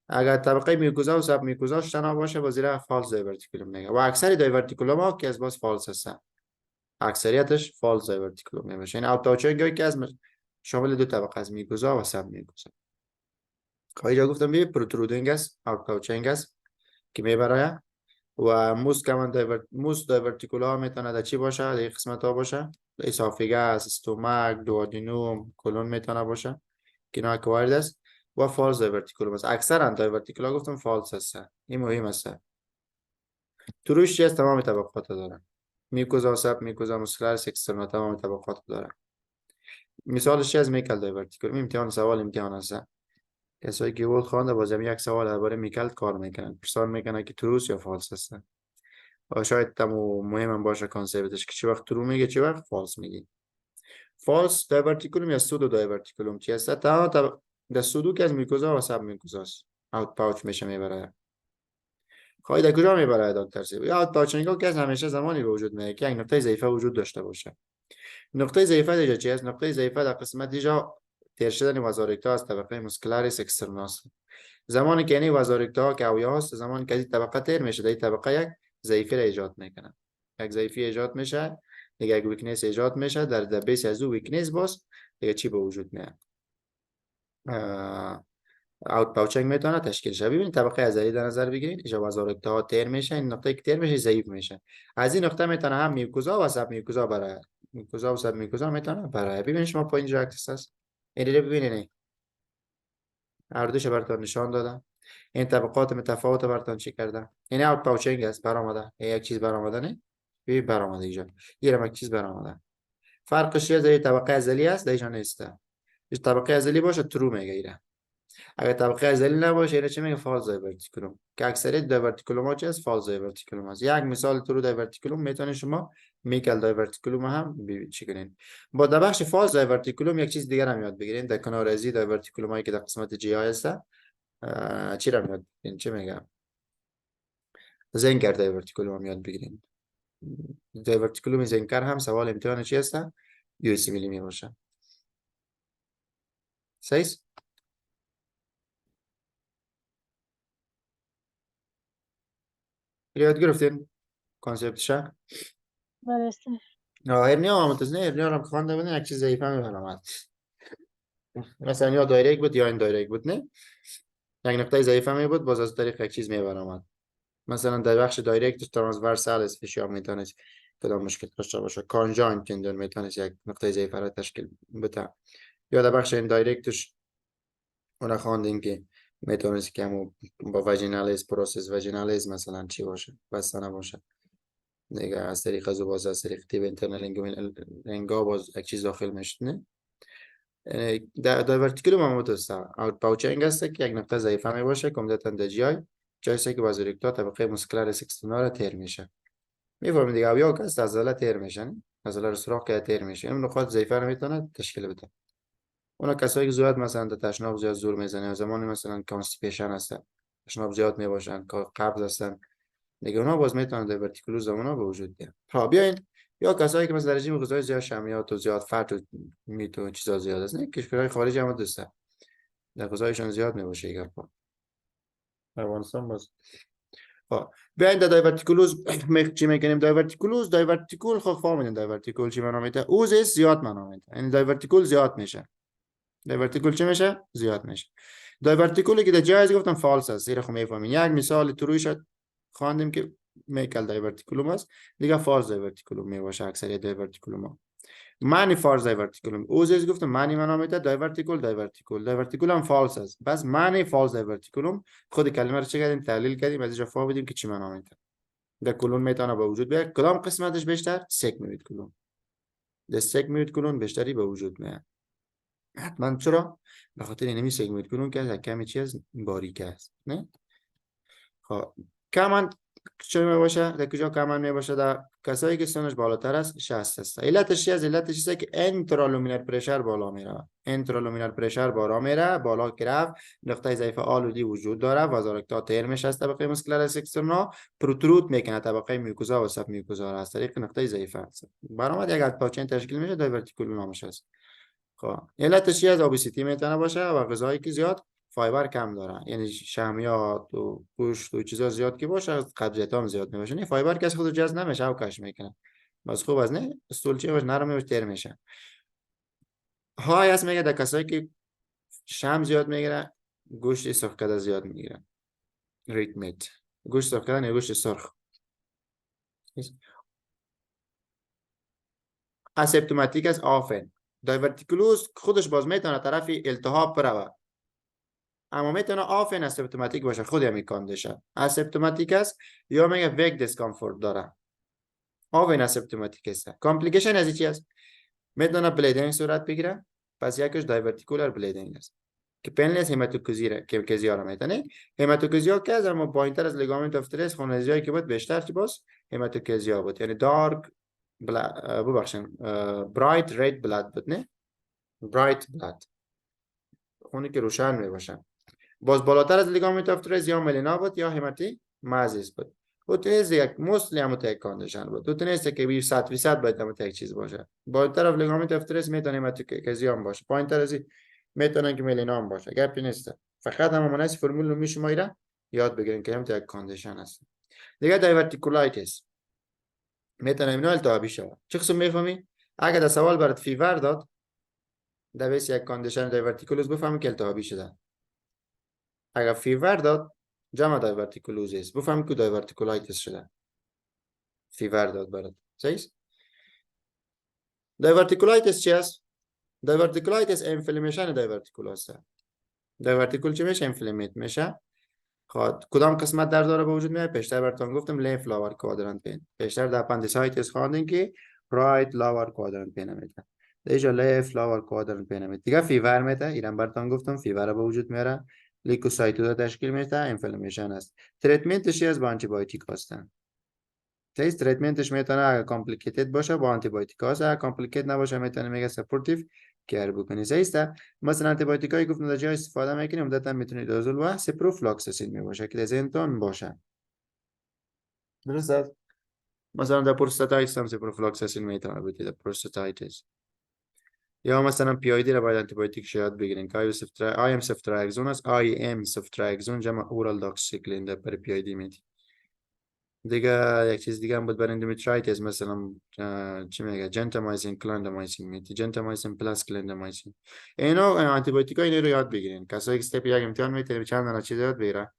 اگر طبقه میوکوزا و سب میوکوزا شنا باشه با زیرا فالس دایورتیکولوم میگه و اکثر دایورتیکولوم ها که از باز فالس هستن اکثریتش فالس دایورتیکولوم میشه. این اوت پاوچینگ که از شامل دو طبقه از میوکوزا و سب میوکوزا. خواهی جا گفتم بی پروترودینگ است اوت پاوچینگ است که میبره و موس کمان موس دایورتیکول ها میتونه در چی باشه؟ در این قسمت ها باشه، اسافیگاس، استومک، دوادینوم، کلون میتونه باشه که اینا اکوارد است. و فالز دایورتیکولوم است. اکثرا دایورتیکول ها گفتم فالز هست. این مهم است. تروش چی است؟ تمام طبقات داره. میکوزا سب، میکوزا مسکولارس اکسترنا تمام طبقات داره. مثالش چی از میکل دایورتیکولوم؟ امتحان سوال امتحان است. کسایی که بود خوانده بازم یک سوال درباره میکل کار میکنن، پرسان میکنن که تروس یا فالس هستن. و شاید تمو مهم باشه کانسپتش که چه وقت ترو میگه چه وقت فالس میگه. فالس دایورتیکولوم یا سودو دایورتیکولوم چی هست؟ تا در سودو که از میکوزا و سب میکوزاست اوت پاوچ میشه میبره. خواهی در کجا میبره دکتر سی؟ یا اوت پاوچینگ که از همیشه زمانی به وجود میاد که یک نقطه ضعیفه وجود داشته باشه. نقطه ضعیفه دیگه چی است؟ نقطه ضعیفه در قسمت دیجا تیر شدن وازاریکتا از طبقه مسکولاریس اکسترناس. زمانی که یعنی وازاریکتا که اویا هست، زمانی که این طبقه تیر میشه، در این طبقه یک ضعیفی را ایجاد میکنه. یک ضعیفی ایجاد میشه، دیگه یک ویکنس ایجاد میشه، در بیس از او ویکنس باز دیگه چی به وجود میاد؟ اوت پاوچینگ میتونه تشکیل شه. ببینید طبقه ازلی در نظر بگیرید، اینجا وازاریکتا ها تیر میشه، این نقطه که تیر میشه ضعیف میشه. از این نقطه میتونه هم میوکوزا و سب میوکوزا برای میوکوزا و سب میوکوزا میتونه برای. ببینید شما پایین اینجا عکس هست، این رو ببینید، هر دوش براتون نشان دادم. این طبقات متفاوت براتون چی کرده؟ این اوت پاوچینگ است، برآمده یک چیز برآمده نه، ببین برآمده اینجا، یه یک چیز برآمده. فرقش چیه؟ در طبقه ازلی است، دیجا نیست. این طبقه ازلی باشه ترو میگه ایره. اگر طبقه ازلی نباشه ایره چی میگه؟ فالز دایورتیکولوم. که اکثریت دایورتیکولوم ها چی است؟ فالز دایورتیکولوم است. یک مثال ترو دایورتیکولوم میتونه شما میکل دایورتیکولوم هم چی کنین. با در بخش فالز دایورتیکولوم یک چیز دیگر هم یاد بگیرین. در کنار ازی دایورتیکولوم هایی که در قسمت جی آی است، چی رو یاد بگیرین؟ چی میگم؟ زنکر دایورتیکولوم هم یاد بگیرین. دایورتیکولوم زنکر هم سوال امتحان چی هست؟ یو سی میلی می باشه. صحیح؟ یاد گرفتین کانسپتش؟ درسته. هرنیا هم متزنه، هرنیا هم خوانده بودین یک چیز ضعیفه میبرم. مثلا یا دایرکت بود یا این دایرکت بود، نه یک نقطه ضعیفه می بود، باز از طریق یک چیز میبرم. مثلا در بخش دایرکت ترانسورسال اسفیشیا میتونست کدام مشکل داشته باشه، کانجاین تندون میتونست یک نقطه ضعیفه را تشکیل بده. یا در بخش این دایرکتش اونا خواندیم که میتونست که همون با وجینالیز پروسس وجینالیز مثلا چی باشه، بستنه باشه دیگه، از طریق از باز از طریق تیب اینترنل لنگا باز یک چیز داخل میشد. نه در دایورتیکولوم هم متوسط اوت پاوچینگ است که یک نقطه ضعیفه می باشه کاملتن در جای جایسی که وازاریکتا طبقه مسکولار اکسترنال تیر میشه. میفهمید دیگه؟ اویا که از عضله تیر میشن، عضله رو سوراخ که تیر میشه، این نقاط ضعیفه رو میتونه تشکیل بده. اونا کسایی که زیاد مثلا در تشناب زیاد زور میزنه، زمانی مثلا کانستیپیشن هستن، تشناب زیاد میباشن، قبض هستن دیگه، اونا باز میتونن دیورتیکولوز اونا به وجود بیان. ها بیاین. یا کسایی که مثلا رژیم غذایی زیاد شمیات و زیاد فت و میت و چیزا زیاد است، نه کشورهای خارجی هم دوسته در غذایشون زیاد میباشه ایگار پا افغانستان باز. ها بیاین در دیورتیکولوز چی میکنیم؟ دایورتیکول خب فهمیدین دایورتیکول چی معنا میده؟ اوز زیاد معنا میده، یعنی دایورتیکول زیاد میشه. دایورتیکول چی میشه؟ زیاد میشه. دایورتیکولی که در جایز گفتم فالس است، زیرا خب میفهمین. یک مثال تروی شد خواندیم که میکل دایورتیکولوم است، دیگه فالس دایورتیکولوم میباشه اکثریت دایورتیکولوم ها. معنی فالس دایورتیکولوم اوزش گفتم معنی معنا میده دایورتیکول هم فالس است، بس معنی فالس دایورتیکولوم خود کلمه رو چه کردیم؟ تحلیل کردیم، از اینجا فهمیدیم که چی معنا میده. در کلون میتونه به وجود بیاد. کدام قسمتش بیشتر؟ سک میوید کلون. در سک میوید کلون بیشتری به وجود میاد. حتما چرا؟ به خاطر اینمی سک میوید کلون که از کمی چیز باریک است، نه؟ خب کمان چه می باشه؟ در کجا کمان می باشه؟ در کسایی که سنش بالاتر است 60 است. علتش چیه؟ علتش اینه که انترالومینال پرشر بالا میره. انترالومینال پرشر بالا میره، بالا که رفت نقطه ضعف آلودی وجود داره، وازارکتا تیر میشه از طبقه مسکولار اکسترنا، پروتروت میکنه طبقه میوکوزا و سب میوکوزا را از طریق نقطه ضعف است. برآمد یک پاچین تشکیل میشه، دایورتیکول نامش است. خب علتش چیه؟ از اوبیسیتی میتونه باشه و غذایی که زیاد فایبر کم داره، یعنی شحمیات و گوشت و چیزا زیاد که باشه قبضیت هم زیاد میباشه. نه فایبر که از خود جذب نمیشه او کش میکنه، بس خوب از نه استولچه باش نرم میشه تیر میشه. های از میگه در کسایی که شم زیاد میگیره، گوشت سرخ کرده زیاد میگیره، ریت میت، گوشت سرخ کرده یا گوشت سرخ اسیمپتوماتیک است آفن. دایورتیکولوز خودش باز میتونه طرف التهاب بروه، اما میتونه آفن اسیمپتوماتیک باشه. خود همین کاندیشن اسیمپتوماتیک است یا میگه ویک دیسکامفورت داره. آفن اسیمپتوماتیک است. کامپلیکیشن از چی است؟ میتونه بلیدینگ صورت بگیره، پس یکیش دایورتیکولار بلیدینگ است که پنلس هماتوکوزی را که کزیا را میتونه. هماتوکوزیا که از اما پایینتر از لیگامنت اف ترس خونریزی که بود بیشتر چی باز هماتوکوزیا بود، یعنی دارک ببخشید برایت رید بلاد بود، نه برایت بلاد، خونی که روشن می باشه. باز بالاتر از لیگامنت اف ترس یا ملینا بود یا هماتی مازیس بود. و تنیز یک موستلی هم تک کاندیشن بود. و تنیز که 100% باید هم تک چیز باشه. بالاتر از لیگامنت اف ترس میتونه هماتوکوزیا هم باشه، پایینتر از میتونه که ملینا هم باشه. گپی نیست. فقط هم مناسب فرمول رو میشمایره یاد بگیرین که هم یک کاندیشن است. دیگه دایورتیکولایتیس میتونه اینا التهابی شود. چه قسم میفهمی؟ اگه در سوال برات فیور داد، در بیس یک کاندیشن دایورتیکولوز بفهمی که التهابی شده. اگه فیور داد جمع دایورتیکولوز است، بفهمی که دایورتیکولایتیس شده. فیور داد برات. صحیح؟ دایورتیکولایتیس چی است؟ دایورتیکولایتیس انفلامیشن دایورتیکول است. دایورتیکول چی میشه؟ انفلامیت میشه. خب کدام قسمت درد داره به وجود میاد؟ پیشتر براتون گفتم لیف لاور کوادرانت پین. پیشتر در اپندیسایتیس خواندین که رایت لاور کوادرانت پین میده. اینجا لیف لاور کوادرانت پین میده. دیگه فیور میده. اینم براتون گفتم فیور به وجود میاره. لیکوسایتوزا تشکیل میده، انفلامیشن است. تریتمنتش از با آنتی بایوتیک هستن. تیست تریتمنتش میتونه اگه کامپلیکیتد باشه با آنتی بایوتیک هست، اگه کامپلیکیت نباشه میتونه میگه سپورتیو کیر بکنی. صحیح. مثلا آنتی بایوتیک هایی گفتم در جای استفاده میکنیم عمدتا میتونید دوزول و سپروفلاکساسین میباشه که ذهنتون باشه. درست است. مثلا در پروستاتایتس هم سپروفلاکساسین میتونه بده در پروستاتایتس. یا مثلا پی آی دی را باید آنتی بایوتیک یاد بگیرین که آی ام سفتراکزون است. آی ام سفتراکزون جمع اورال داکسیکلین در پر پی آی دی میدی. دیگه یک چیز دیگه هم بود برای اندومترایتیس، مثلا چی میگه جنتامایسین کلاندامایسین میتی، جنتامایسین پلاس کلاندامایسین. اینا آنتی بیوتیکا اینا رو یاد بگیرین. کسایی که استپ یک امتحان میتونه چند تا چیز یاد بگیره.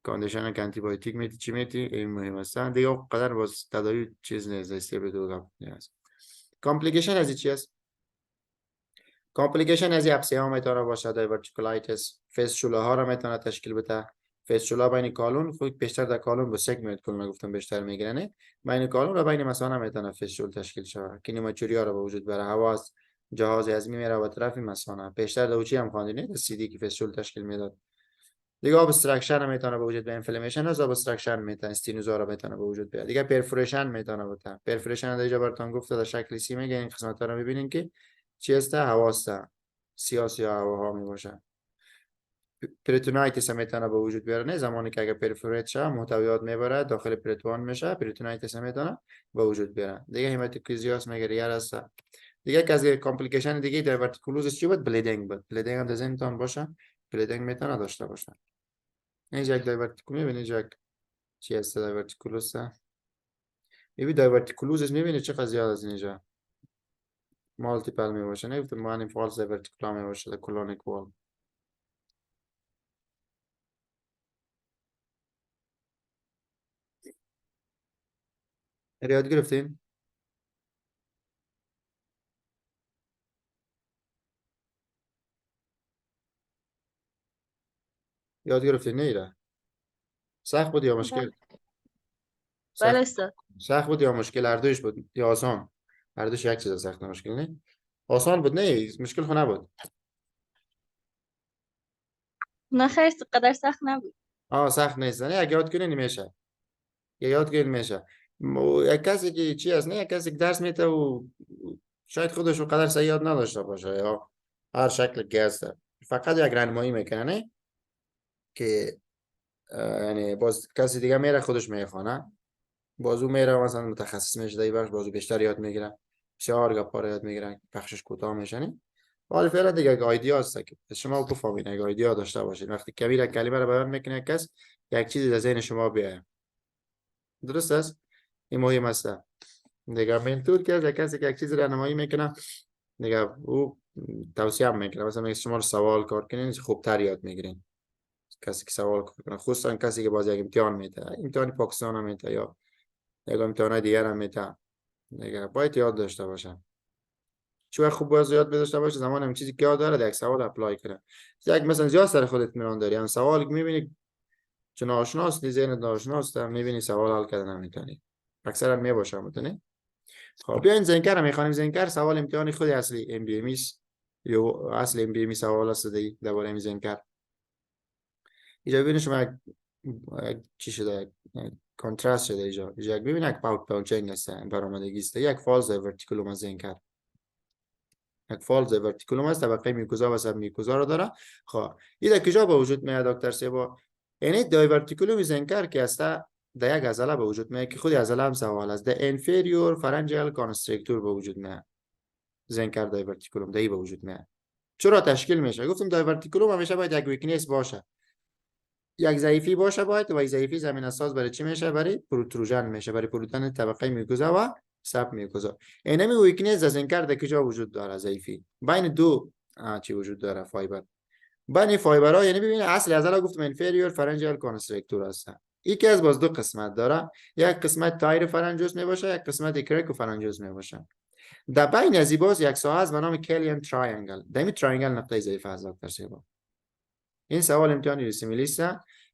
کاندیشن که آنتی بیوتیک میتی چی میتی این مهم است. دیگه قدر باز تداوی چیز نیست استپ دو گپ نیست. کامپلیکیشن از چی است؟ کامپلیکیشن از اپسی ها میتونه باشه، دایورتیکولایتیس، فیستولا ها را میتونه تشکیل بده. فیستولا بین کالون خود بیشتر در کالون با سگمنت کلون گفتم بیشتر میگیرنه. بین کالون و بین مثانه میتونه فیستول تشکیل شود که نیماتوریا را به وجود بره. حواس جهاز هضمی میره به طرف مثانه. بیشتر دوچی هم خواندین سی دی که فیستول تشکیل میداد. دیگه ابستراکشن میتونه به وجود بیاد. انفلامیشن از ابستراکشن میتونه استینوزا را میتونه به وجود بیاد. دیگه پرفوریشن میتونه بده. پرفوریشن در اینجا براتون گفته در شکل سی میگه. این قسمت ها رو میبینین که چی است؟ حواس سیاسی هواها می باشه. پریتونایتیس هم میتونه به وجود بیاره. نه زمانی که اگه پرفوریت شه محتویات میبره داخل پریتون میشه، پریتونایتیس هم میتونه به وجود بیاره. دیگه هماتوکوزیاس میگه ریار است. دیگه که از کامپلیکیشن دیگه دایورتیکولوز چی بود؟ بلیدینگ بود. بلیدینگ هم دزنتون باشه. بلیدینگ میتونه داشته باشه. اینجا یک دایورتیکول میبینید یک چی است دایورتیکولوس. میبینید دایورتیکولوز میبینید چه زیاد از اینجا مالتیپل می باشه. نه گفتم معنی فالس دایورتیکولا می باشه کلونیک وال. یاد گرفتین؟ یاد گرفتین نیره؟ سخت بود یا مشکل؟ بله سخت استاد. سخت بود یا مشکل؟ هر دوش بود یا آسان؟ هر دوش یک چیز سخت و مشکل نه؟ آسان بود نه؟ مشکل خو نبود. نه خیر قدر سخت نبود. سخت نیست. نه اگه یاد کنی نمیشه. یا یاد کنی نمیشه. یک کسی که چی است؟ نه یک کسی که درس میته و شاید خودش رو قدر صحیح یاد نداشته باشه یا هر شکل که هست. فقط یک راهنمایی میکنه نه که یعنی باز کسی دیگه میره خودش میخونه. بازو میره مثلا متخصص میشه در بخش بازو بیشتر یاد میگیره. بسیار گپا یاد میگیره. بخشش کوتاه میشه نه. حالا فعلا دیگه یک ایده هست که شما بفهمید یک ایده داشته باشید. وقتی کبیر یک کلمه رو بیان میکنه کس یک چیزی در ذهن شما بیاد. درست است؟ این مهم است. دیگه منتور که از کسی که یک چیزی راهنمایی میکنه دیگه او توصیه میکنه. مثلا میگه شما رو سوال کار کنین خوبتر یاد میگیرین. کسی که سوال کنه خصوصا کسی که باز یک امتحان میده، امتحان پاکستان میده یا یک امتحانات دیگر هم میتونم دیگه باید یاد داشته باشم. چون خوب باز یاد داشته باشه زمان هم چیزی که یاد داره یک سوال اپلای کنه. یک مثلا زیاد سر خودت میران داری هم سوال که میبینی چون آشناست ذهنت ناشناست میبینی سوال حل کردن نمیتونی. اکثرا میباشه میتونی. خب بیاین زنکر میخوانیم. زنکر سوال امتحانی خود اصلی ام بی ام ایست یا اصل ام بی ام سوال است دیگه درباره زنکر. اینجا ببینید شما چی شده کانتراست شده اینجا یک ببینید یک پاونچینگ است برآمدگی است یک فالز ورتیکولوم از زنکر. یک فالز ورتیکولوم است طبقه میوکوزا و سب میوکوزا رو داره. خب این کجا به وجود میاد دکتر سیبا؟ یعنی دایورتیکولوم زنکر که است در یک عضله به وجود میاد که خود عضله هم سوال است. در انفریور فرنجیال کانستریکتور به وجود میاد. زنکر دایورتیکولوم دایی به وجود میاد. چرا تشکیل میشه؟ گفتم دایورتیکولوم همیشه باید یک ویکنس باشه. یک ضعیفی باشه باید و یک ضعیفی زمینه ساز برای چی میشه؟ برای پروتروژن میشه، برای پروتن طبقه میوکوزا و سب میوکوزا. اینمی ویکنس از زنکر در کجا وجود داره؟ ضعیفی بین دو چی وجود داره؟ فایبر. بین فایبرها یعنی ببینید اصل عضله گفتم انفریور فرنجیال کانستریکتور هست. این که از باز دو قسمت داره. یک قسمت تایر فرنجوس میباشه، یک قسمت کریکو فرنجوس میباشه. در بین از این باز یک ساحه است به نام کلیان تراینگل. در این تراینگل نقطه ضعیف است دکتر سیبا. این سوال امتحانی ریسیمیلیست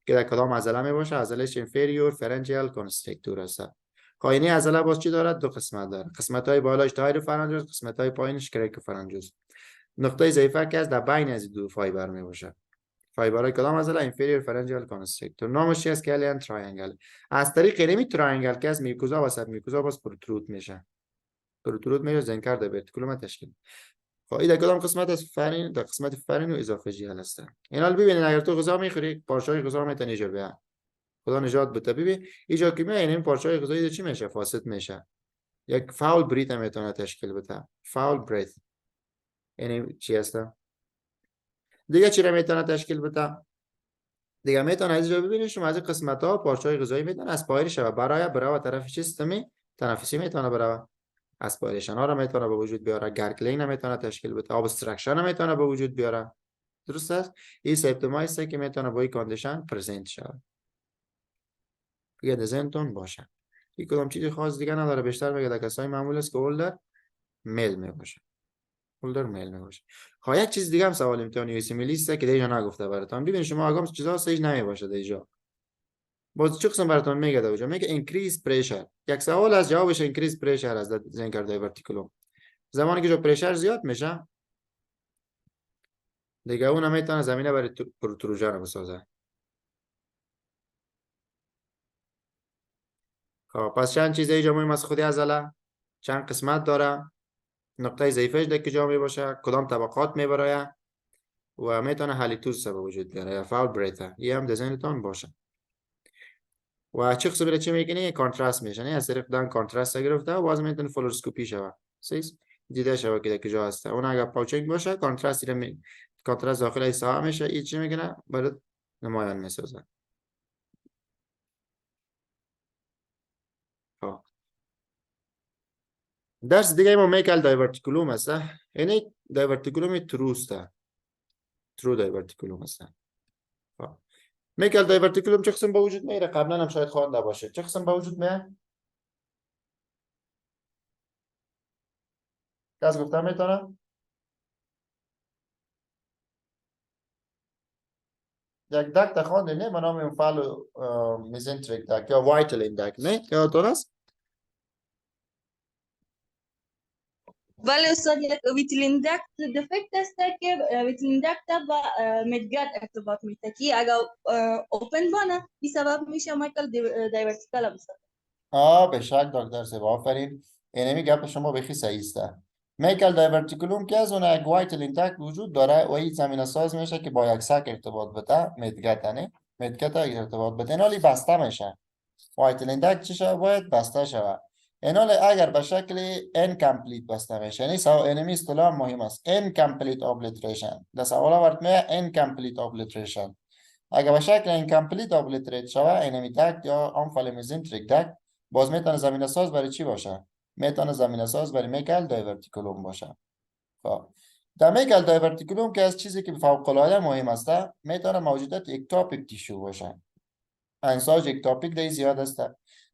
که در کدام عضله می باشه؟ عضله انفریور فرنجیال کانستریکتور است. خواهینی عضله باز چی دارد؟ دو قسمت داره. قسمت های بالایش تایر فرنجوس، قسمت های پایینش کریک فرنجوس. نقطه ضعیفه که از در بین از دو فایبر می باشه. فایبرهای کدام عضله؟ انفریور فرنجیال کانستریکتور. نامش چی است؟ کلیان تراینگل. از طریق اینمی تراینگل که از میوکوزا و سب میوکوزا باز پروتروت میشه. پروتروت میشه زنکر دایورتیکولوم تشکیل. خب این کدام قسمت از فرین؟ در قسمت فرین و اضافه هست. این حال ببینید اگر تو غذا میخوری پارچه‌های غذا میتونی اینجا بیا. خدا نجات بده. ببین اینجا که میای این پارچه‌های غذایی چی میشه؟ فاسد میشه. یک فاول بریت هم میتونه تشکیل بده. فاول بریت یعنی چی هست؟ دیگه چی رو میتونه تشکیل بده؟ دیگه میتونه از اینجا ببینید شما از این قسمت ها پارچه‌های غذایی میتونه از پایین شوه برای طرف سیستمی تنفسی میتونه برای اسپایریشن ها رو میتونه به وجود بیاره. گرگلینگ نمیتونه تشکیل بده. ابسترکشن نمیتونه به وجود بیاره. درست است؟ این سیمپتومایی است که میتونه با این کاندیشن پرزنت شود. یه ذهنتون باشه. این کدام چیزی خاص دیگه نداره. بیشتر میگه در کسای معمول است که اولدر میل میباشه. اولدر میل میباشه. خب یک چیز دیگه هم سوال امتحانی سیمیلی است که دیگه نگفته براتون. ببینید شما اگه چیزا صحیح نمیباشه دیگه. باز چه قسم براتون میگه دوجا میگه انکریز پرشر. یک سوال از جوابش انکریز پرشر از زنکر دایورتیکولوم. زمانی که جو پرشر زیاد میشه دیگه اون میتونه زمینه برای پروتروژن بسازه. خب پس چند چیز اینجا مهم است خودی عضله؟ چند قسمت داره؟ نقطه ضعیفش در کجا می باشه؟ کدام طبقات میبره؟ و میتونه هالیتوز به وجود بیاره یا فاول بریتا. این هم در ذهنتون باشه. و چه قسم چی میکنه؟ کانتراست میشه. از طریق دان کانتراست گرفته و باز میتونه فلوروسکوپی شوه. سیس دیده شوه که در کجا هست. اون اگر پاوچینگ باشه کانتراست کانتراست داخل ساحه میشه. این چی میکنه؟ برای نمایان میسازه. درس دیگه ما میکل دایورتیکولوم است. یعنی دایورتیکولوم تروسته. ترو دایورتیکولوم است. میکل دایورتیکولوم چه قسم به وجود میاره؟ قبلا هم شاید خوانده باشه. چه قسم به وجود میاد؟ کس گفته میتونه؟ یک دکت خوانده نه؟ من نام این فالو میزنتریک دکت یا وایتلین دکت نه؟ یادتون است؟ ولی استاد یک ویتلین دکت دفکت است که ویتلین دکت با مدگت ارتباط میته که اگر اوپن بانه بی سبب میشه مایکل دایورتیکال بسازه. به شک دکتر سیبا آفرین. اینمی گپ شما بخی صحیح است. میکل دایورتیکولوم که از اون یک وایتلین دکت وجود داره و این زمینه ساز میشه که با یک سک ارتباط بده مدگت نه؟ مدگت ارتباط بده اینالی بسته میشه. وایتلین دکت چی شود؟ باید بسته شود. اینال اگر به شکل incomplete بسته میشه یعنی اینمی اصطلاح مهم است. incomplete obliteration. در سوال ورد میه incomplete obliteration. اگر به شکل incomplete obliterate شود اینمی دکت یا آنفالمیزنتریک دکت باز میتونه زمینه ساز برای چی باشه؟ میتونه زمینه ساز برای میکل دایورتیکولوم باشه. خب در میکل دایورتیکولوم که از چیزی که فوق العاده مهم است میتونه موجودات اکتاپیک تیشو باشه. انساج اکتاپیک دی زیاد است.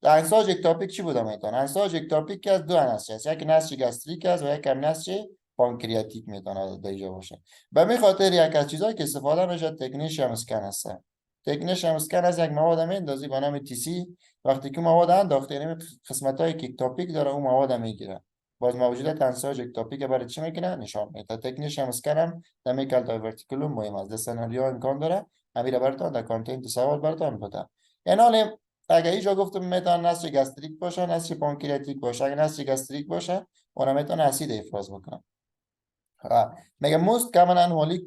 در انساج اکتاپیک چی بوده میتونه؟ انساج اکتاپیک که از دو نسج است، یک نسج گستریک است و یک نسج پانکریاتیک میتونه در اینجا باشه. به می خاطر یک از چیزایی که استفاده میشه تکنیشیم اسکن است. تکنیشیم اسکن از یک مواد میندازی به نام تی سی، وقتی که مواد انداخته یعنی قسمت های که اکتاپیک داره اون مواد میگیره. باز موجودیت انساج اکتاپیک برای چی میکنه نشان میده. تکنیشیم اسکن هم در میکل دایورتیکولوم مهم است. در سناریو امکان داره امیر براتون در کانتنت سوال براتون بده. یعنی حالا اگه اینجا گفتم میتونه نسج گستریک باشه، نسج پانکریاتیک باشه. اگه نسج گستریک باشه اون میتونه اسید افراز بکنه. میگه most common anomaly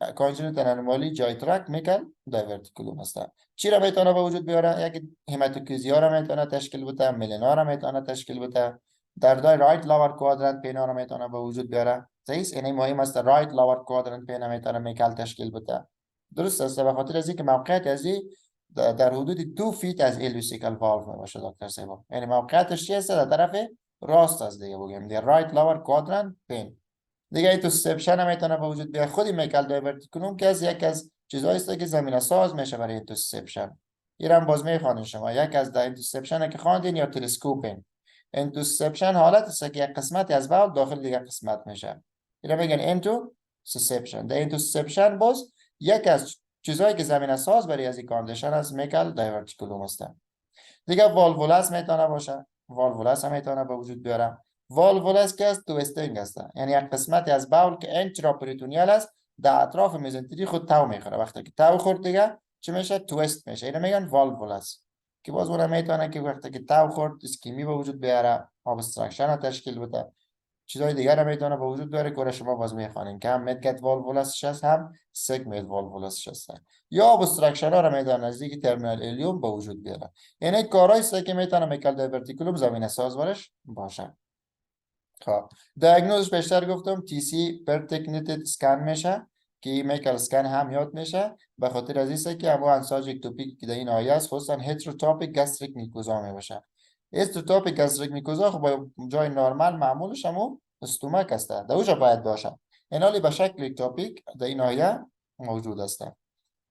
congenital anomaly جای ترک میکل دایورتیکولوم است. چی را میتونه به وجود بیاره؟ یک هماتوکیزیا را میتونه تشکیل بده، ملینا را میتونه تشکیل بده، دردای رایت لاور کوادرنت پینا را میتونه به وجود بیاره. صحیح؟ یعنی مهم است رایت لاور کوادرنت پینا میتونه میکل تشکیل بده. درست است. به خاطر از اینکه موقعیت از در حدود 2 فیت از الویسیکل والو باشه دکتر سیبا. یعنی موقعیتش چی است؟ در طرف راست است دیگه بگیم. در رایت لاور کوادرنت پین. دیگه اینترسپشن هم میتونه به وجود بیاد. خودی میکل دایورتیکولوم که از یک از چیزایی است که زمینه ساز میشه برای اینترسپشن. اینم باز میخوانید شما یک از در اینترسپشن که خواندین یا تلسکوپینگ. اینترسپشن حالت است که یک قسمتی از باول داخل دیگه قسمت میشه. اینا میگن اینترسپشن. در اینترسپشن باز یک از چیزایی که زمینه ساز برای از این کاندیشن از میکل دایورتیکولوم است. دیگه والوولس میتونه باشه. والوولس هم میتونه به وجود بیاره. والوولس که است تویستینگ است، یعنی یک قسمتی از باول که انتراپریتونیال است در اطراف میزنتری خود تو میخوره. وقتی که تو خورد دیگه چی میشه؟ تویست میشه. اینو میگن والوولس. که باز اون میتونه که وقتی که تو خورد اسکیمی به وجود بیاره، ابستراکشن تشکیل بده، چیزای دیگر هم میتونه به وجود بیاره که شما باز میخوانین که هم مدگت والوولس هست هم سگمنت والوولس هست. یا ابستراکشن ها رو میتونه نزدیک ترمینال الیوم به وجود بیاره. یعنی کارهای است که میتونه میکل دایورتیکولوم زمینه ساز برش باشه. خب دیاگنوزش بیشتر گفتم تی سی پرتکنیتد اسکن میشه که میکل اسکن هم یاد میشه. به خاطر از اینه که همون انساج اکتوپیک که در این آیه است خصوصا هتروتوپیک گاستریک میکوزا میباشه. هتروتوپیک گاستریک میکوزا خب با جای نرمال معمولش همون استومک است، در اونجا باید باشه. این حالی به شکل اکتوپیک در این آیه موجود است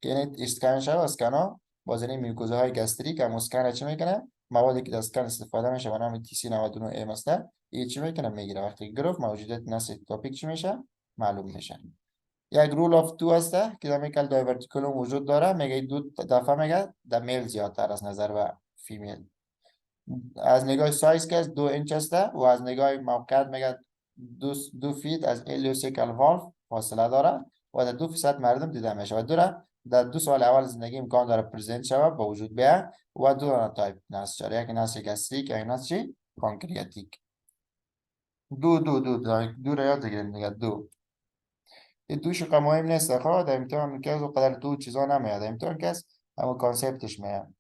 که این اسکن شده. اسکن ها باز این میکوزاهای گاستریک هم اسکن چی میکنه؟ موادی که در اسکن استفاده میشه به نام تی سی 99 ام است. این چی میکنه؟ میگیره. وقتی گرفت موجودیت نسج اکتوپیک چی میشه؟ معلوم میشه. یک رول آف تو هسته که در میکل دایورتیکولوم وجود داره. میگه دو دفعه میگه در میل زیادتر از نظر و فیمیل. از نگاه سایز که از 2 اینچ هسته و از نگاه موقعیت میگه 2 فیت از الویسیکل والو فاصله داره و در 2% مردم دیده میشه و در 2 سال اول زندگی امکان داره پرزنت شود به وجود بیاد و دو دانه تایپ نسج داره. یک نسج گستریک یک نسج پانکریاتیک. دو را یاد بگیرید دیگه. این دوش مهم نیست. خب در امتحان که از قدر دو چیزا نمیاد. امتحان که اما کانسپتش میاد.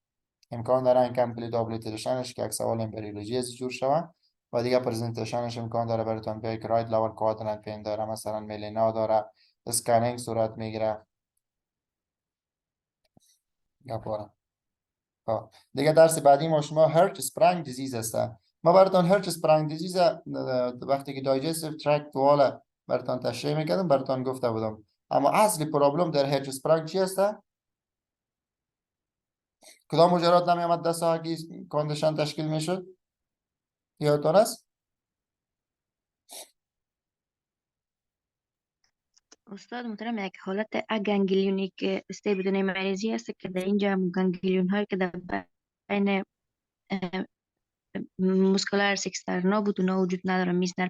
امکان داره این کمپلیت ابلیتریشنش که یک سوال امبریولوژی از جور شود و دیگه پرزنتیشنش امکان داره براتون بیاید که رایت لاور کوادرنت پین داره، مثلا ملینا داره، اسکنینگ صورت میگیره. گپارم. خب دیگه درس بعدی ما شما هرچ اسپرنگ دیزیز است. ما براتون هرچ اسپرنگ دیزیز وقتی که دایجستیو ترکت والا براتون تشریح میکردم براتون گفته بودم. اما اصلی پرابلم در هرچ اسپرنگ چی است؟ کدام مجرات نمیامد دست که کاندیشن تشکیل میشد؟ یادتون است؟ استاد محترم یک حالت اگانگلیونیک استیبیدون مریضی است که در اینجا گانگلیون هایی که در بین مسکولار اکسترنا بود اونا وجود نداره. میزنر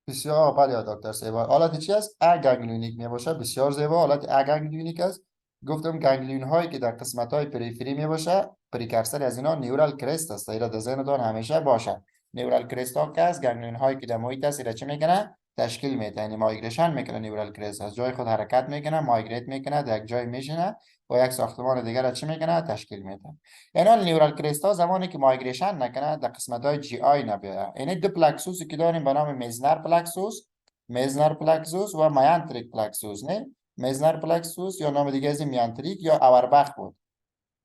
بسیار بله دکتر سیبا. حالت چی است؟ اگانگلیونیک می باشه. بسیار زیبا. حالت اگانگلیونیک است. گفتم گانگلیون هایی که در قسمت های پریفری می باشه پریکرسر از اینا نیورال کرست است. اینا در ذهن دان همیشه باشه. نیورال کرست ها که است گانگلیون هایی که در محیط است اینا چه میکنه؟ تشکیل میده. یعنی مایگریشن میکنه. نیورال کرست از جای خود حرکت میکنه، مایگریت میکنه، در یک جای میشینه و یک ساختمان دیگر را چه میکنه؟ تشکیل میده. یعنی نیورال کرست ها زمانی که مایگریشن نکنه در قسمت های جی آی نبیاد. یعنی دو پلکسوسی که داریم به نام میزنر پلکسوس و میانتریک پلکسوس. نه میزنر پلکسوس یا نام دیگه از میانتریک یا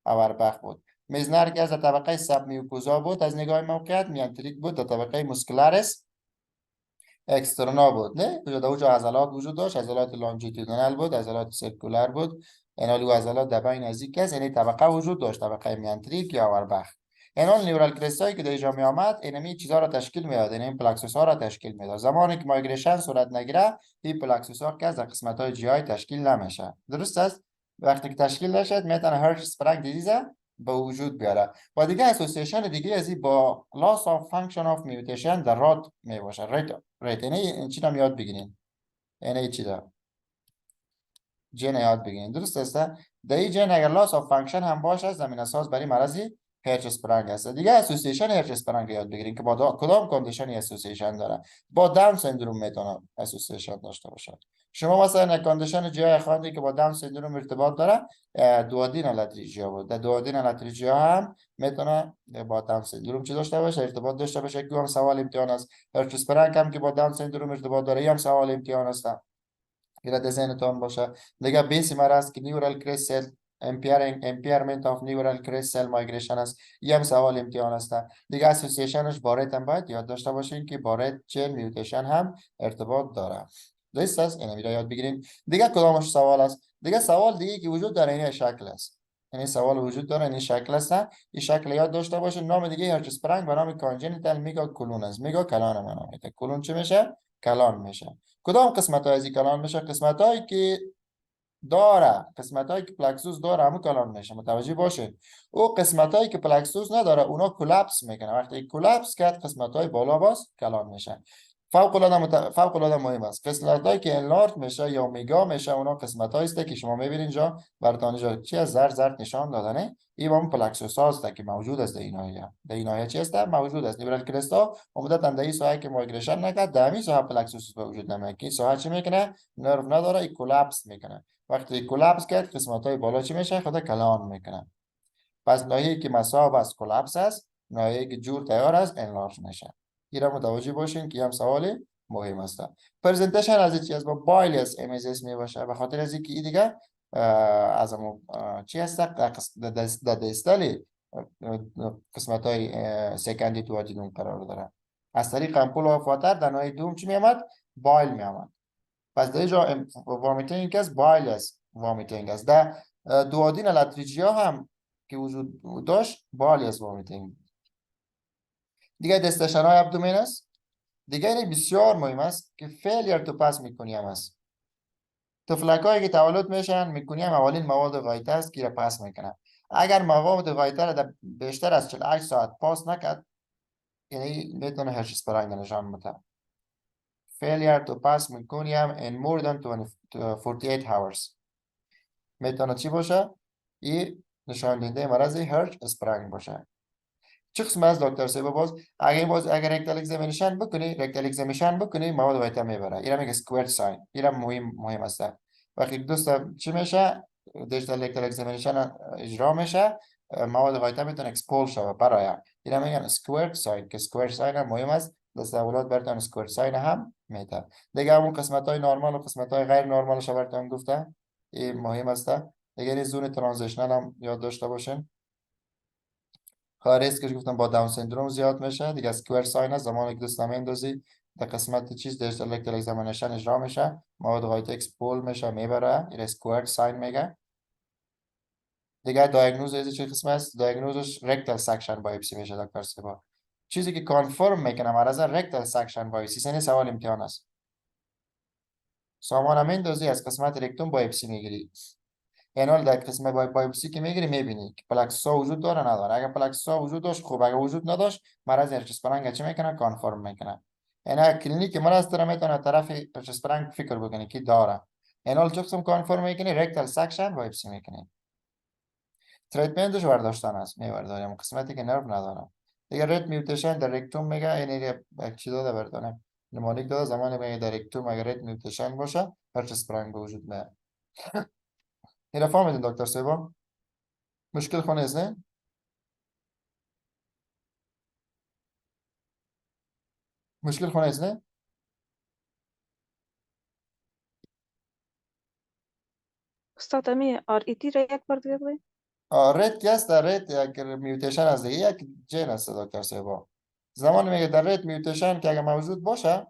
آوربخ بود. میزنر که از طبقه سب میوکوزا بود از نگاه موقعیت، میانتریک بود در طبقه مسکولارس اکسترنا بود نه کجا در اونجا عضلات وجود داشت، عضلات لانجیتودینال بود، عضلات سرکولر بود، اینال عضلات در بین نزدیک است، یعنی طبقه وجود داشت، طبقه میانتریک یا اوربخ. اینال نیورال کرستایی که در اینجا می آمد اینمی چیزا را تشکیل میداد، این پلاکسوس ها را تشکیل میداد. زمانی که مایگریشن صورت نگیره این پلاکسوس ها که از قسمت های جی آی تشکیل نمیشه، درست است؟ وقتی که تشکیل نشد میتونه هرش اسپرانگ دیزیز به وجود بیاره. و دیگه اسوسییشن دیگه از این با loss of function of mutation در رات می باشه. ریت این چی رو یاد بگیرین، این چی رو جن یاد بگیرین، درست است؟ در این جن اگر loss of function هم باشه زمین اساس برای مرضی هرچ اسپرانگ است. دیگه اسوسییشن هرچ اسپرانگ یاد بگیرین که با کدام کاندیشنی اسوسییشن داره. با داون سندروم میتونه اسوسییشن داشته باشه. شما مثلا یک کاندیشن جای خواندی که با داون سندروم ارتباط داره، دوادین الاتریجیا بود. در دوادین الاتریجیا هم میتونه با داون سندروم چی داشته باشه، ارتباط داشته باشه. که هم سوال امتحان است. هرچ اسپرانگ هم که با داون سندروم ارتباط داره، هم سوال امتحان است. اینا در ذهنتان باشه. دیگه بیسی مرض که نیورال کرست سل امپیرمنت آف نیورال کرست سل مایگریشن است، یه هم سوال امتحان است. دیگه اسوسییشنش با ریت هم باید یاد داشته باشین که با ریت چه میوتیشن هم ارتباط داره. درست است؟ اینا میره یاد بگیرین. دیگه کدامش سوال است؟ دیگه سوال دیگه که وجود داره این شکل است. یعنی سوال وجود داره این شکل است. این شکل یاد داشته باشین. نام دیگه هرچ اسپرانگ به نام کانجنیتال میگا کلون است. میگا کلان منامیته. کلون چی میشه؟ کلان میشه. کدام قسمت های ازی کلان میشه؟ قسمت هایی که داره، قسمت هایی که پلکسوس داره همون کلان میشه. متوجه باشین. او قسمت هایی که پلکسوس نداره اونا کلپس میکنه. وقتی کلپس کرد قسمت های بالا باز کلان میشه. فوق العاده مهم است. قسمت هایی که انلارج میشه یا میگا میشه اونا قسمت هایی است که شما میبینید اینجا براتون اینجا چی از زرد نشان دادنه. این هم پلکسوس هاست که موجود است در این ناحیه. در این ناحیه چی است؟ موجود است. نیورال کرستا عمدتا در این ساحه که مایگریشن نکرد در همین ساحه پلکسوس وجود نمیکنه. این ساحه چی میکنه؟ نرو نداره، این کلاپس میکنه. وقتی کلاپس کرد قسمت های بالا چی میشه؟ خود کلان میکنه. پس ناحیه‌ای که مصاب است کلاپس است، ناحیه‌ای که جور تیار است انلارج میشه. این را متوجه باشین که هم سوال مهم است. پرزنتیشن از چی است؟ با بایلیس ام اس می باشه. به خاطر از اینکه این دیگه از چی است؟ در دستالی قسمت های سکندی تو واجدون قرار داره. از طریق امپول و فاتر در ناحیه دوم چی می آمد؟ بایل می آمد. پس در اینجا وامیتینگ است، بایل است، وامیتینگ است. در دوادین الاتریجیا هم که وجود داشت بایل است، وامیتینگ. دیگه دستشن های ابدومین است. دیگه این بسیار مهم است که فیلیر تو پس میکنیم است. طفلک هایی که تولد میشن میکنیم اولین مواد غایطه است که را پس میکنن. اگر مواد غایطه را در بیشتر از 48 ساعت پاس نکرد، یعنی میتونه هرچ اسپرانگ نشان بده. failure to pass میکنیم in more than 48 hours. میتونه چی باشه؟ این نشان دهنده مرض هرچ اسپرانگ باشه. چه قسم از دکتر سیبا اگر رکتال اگزامینیشن بکنی مواد غایطه میبره. اینا میگه سکوئرت ساین. اینا مهم است. وقتی دوست چی میشه؟ دیجیتال رکتال اگزامینیشن اجرا میشه، مواد غایطه میتونه اکسپول شه برای. اینا میگن سکوئرت ساین که سکوئرت ساین هم مهم است. دستاولات براتون سکوئرت ساین هم میده. دیگه همون قسمت های نرمال و قسمت های غیر نرمالش براتون گفتم. این مهم است. دیگه این زون ترانزیشنال هم یاد داشته باشین. ریسکش گفتم با داون سندروم زیاد میشه. دیگه اسکوئر ساین است. زمانی که دوست نمیندازی در قسمت چیز دیجیتال رکتال اگزامینیشن اجرا میشه، مواد غایطه اکسپول میشه میبره، این اسکوئر ساین میگه. دیگه دایگنوز از چه قسم است؟ دایگنوزش رکتال سکشن بایوپسی میشه دکتر سیبا. چیزی که کانفرم میکنه مرض رکتال سکشن بایوپسی. سن سوال امتحان است. سامان میندازی از قسمت رکتوم بایوپسی میگیری. اینال در قسمت بایوپسی که میگیری میبینی که پلاکسوس ها وجود داره نداره. اگر پلاکسوس ها وجود داشت خوب، اگر وجود نداشت مرض هرچ اسپرانگ چی میکنه؟ کانفرم میکنه. اینا کلینیک مرض داره میتونه طرف هرچ اسپرانگ فکر بکنه که داره. اینال چه قسم کانفرم میکنی؟ رکتال سکشن بایوپسی میکنی. تریتمنتش برداشتن است، میبرداریم قسمتی که نرو نداره. دیگه ریت میوتیشن در رکتوم میگه. این یک چیز داده بردانه نمونیک داده. زمانی میگه در رکتوم اگر ریت میوتیشن باشه هرچ اسپرانگ به وجود میاد. این را فهمیدین دکتر سیبا؟ مشکل خونه است نه؟ مشکل خونه است نه؟ استاد امی آر ای تی را یک بار دیگه بگوی. ریت که است در ریت یک میوتیشن از دیگه یک جین است دکتر سیبا. زمانی میگه در ریت میوتیشن که اگر موجود باشه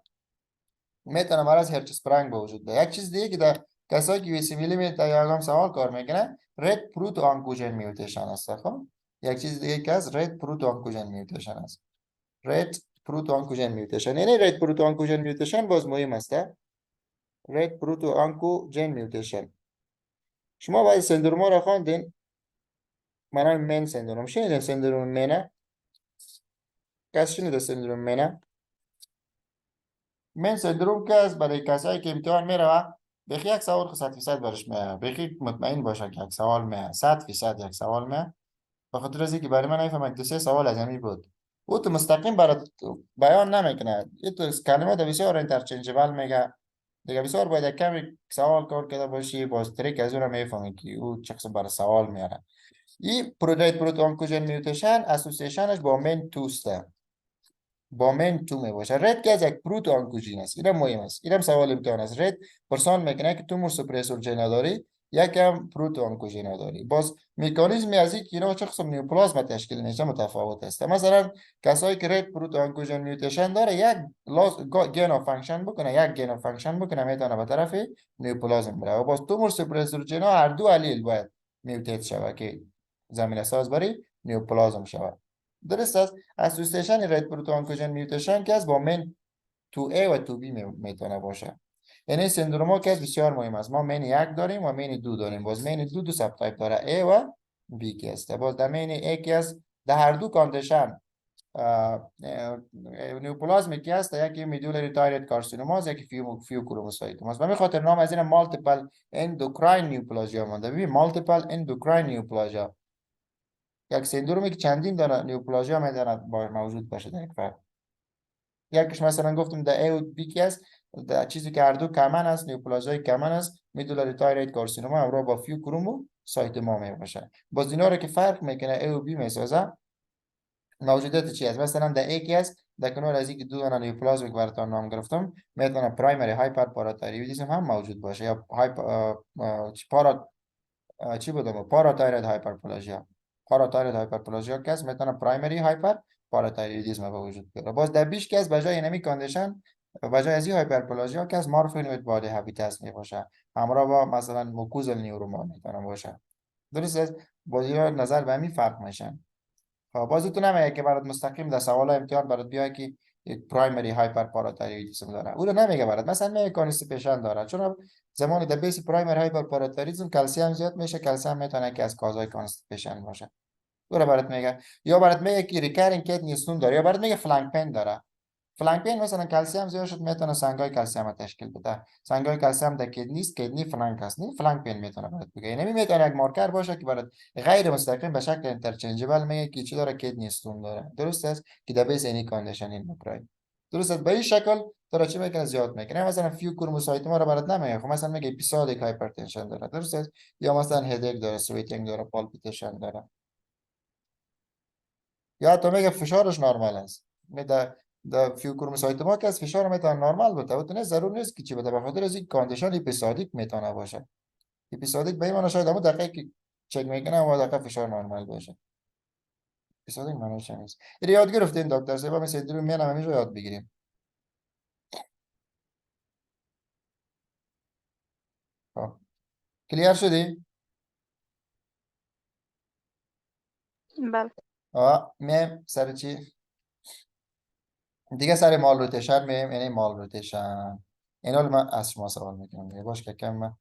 میتونه مرض هرچسپرنگ به وجود بیاد. یک چیز دیگه که در کسایی که ویسیبیلی میتونه یا سوال کار میکنه رد پروتو آنکوژن میوتیشن است. خب یک چیز دیگه که از رد پروتو آنکوژن میوتیشن است. رد پروتو آنکوژن میوتیشن یعنی رد پروتو آنکوژن میوتیشن باز مهم است. رد پروتو آنکوژن میوتیشن شما باید سندروم را خواندین. من من سندروم شنیدین سندروم منه؟ کس شنیده سندروم منه؟ من سندروم که از برای کسایی که امتحان میره بخی یک سوال خود 100% برش میه. بخی مطمئن باشه که یک سوال میه 100% یک سوال میه. بخاطر از اینکه برای من نفهمم دو سه سوال از همین بود. او تو مستقیم برات بیان نمیکنه. این تو کلمات بسیار اینترچنجبل میگه. دیگه بسیار باید یک کمی سوال کار کرده باشی باز تریک از اون میفهمی که او چه قسم برای سوال میاره. این پروتئین پروتئین میوتیشن اسوسییشنش با من توسته. با من تو می باشه. رد که از یک پروتو آنکوژین است. اینم مهم است. اینم سوال امتحان است. رد پرسان میکنه که تومور سپرسور جنا داری یکم پروتو آنکوژین داری. باز مکانیزم از این که اینا چه قسم نیوپلازم تشکیل میشه متفاوت است. مثلا کسایی که رد پروتو آنکوژین میوتیشن داره یک گین اف فانکشن بکنه یک گین اف فانکشن بکنه میتونه به طرف نیوپلازم بره. و باز تومور سپرسور جنا هر دو الیل باید میوتیت شود که زمینه ساز برای نیوپلازم شود. درست است. اسوسییشن رد پروتو آنکوژن میوتیشن که از با من تو A و تو B میتونه باشه. یعنی سندروم ها که از بسیار مهم است. ما من یک داریم و من دو داریم. باز من دو ساب تایپ داره A و B که است. باز در من A که است در هر دو کاندیشن نیوپلازمی که است یکی میدولری تایروید کارسینوماز یکی فیو کروموسایتوماز. و به خاطر نام از این مالتیپل اندوکراین نیوپلازیا مونده. ببین مالتیپل اندوکراین نیوپلازیا یک سندرومی که چندین دانه نیوپلازیا میتونه موجود باشه در یک فرد. یکیش مثلا گفتم در A و B کی است در چیزی که هر دو کمن است نیوپلازیای کمن است میدولاری تایروید کارسینوما همراه با فیو کروموسایتوما می باشه. باز اینا رو که فرق میکنه A و B میسازه موجودیت چی است. مثلا در A کی است در کنار از اینکه دو دانه نیوپلازم که براتون نام گرفتم میتونه پرایمری هایپر پاراتایرویدیسم هم موجود باشه یا چی بودم پاراتایروید هایپرپلازیا. پاراتایروید هایپرپلازیا که است میتونه پرایمری هایپر پاراتایرویدیسم به وجود بیاره. باز در بیش که است بجای نمی کاندیشن بجای از این هایپرپلازیا که است مورفین بادی هابیتاس می باشه همراه با مثلا موکوزل نیوروما میتونه باشه. درست است. باز اینا نظر به همین فرق میشن. خب باز تو نمیگه که برات مستقیم در سوال امتحان برات بیاد که یک پرایمری هایپر پاراتایرویدیسم داره. او رو نمیگه برات مثلا میگه کانستیپیشن داره چون زمان در بیس پرایمری هایپر پاراتایرویدیسم کلسیم زیاد میشه. کلسیم میتونه که از کازای کانستیپیشن باشه. او رو برات میگه. یا برات میگه که ریکارینگ کدنی استون داره یا برات میگه فلانک پین داره. فلانک پین مثلا کلسیم زیاد شد میتونه سنگای کلسیم تشکیل بده. سنگای کلسیم در کدنی است کدنی فلانک است. نه فلانک پین میتونه برات بگه. یعنی میتونه یک مارکر باشه که برات غیر مستقیم به شکل اینترچنجبل میگه که چی داره کدنی استون داره. درست است که در بیس اینی کاندیشن این مکرای. درست است. به این شکل تو چی میکنه زیاد میکنه. مثلا فیو کروموسایتوما رو برات نمیگه. خب مثلا میگه اپیزودیک هایپرتنشن داره. درست است. یا مثلا هدیک داره سویتینگ داره پالپیتیشن داره. یا تو میگه فشارش نرمال است. میده در فیو کروموسایتوما که از فشار میتونه نرمال بده و تو نه ضرور نیست که چی بده به خاطر از این کاندیشن اپیزودیک میتونه باشه. اپیزودیک به این معنی شاید همون دقیقه که چک میکنه و دقیقه فشار نرمال باشه. اپیزودیک معنیش نیست. این یاد گرفتین دکتر صاحب مثلا درو میانم همین رو یاد بگیریم. خب کلیئر شدی؟ بله. میم سر چی؟ دیگه سر مال روتیشن میم یعنی مال روتیشن. اینا رو من از شما سوال میکنم دیگه باش که کم من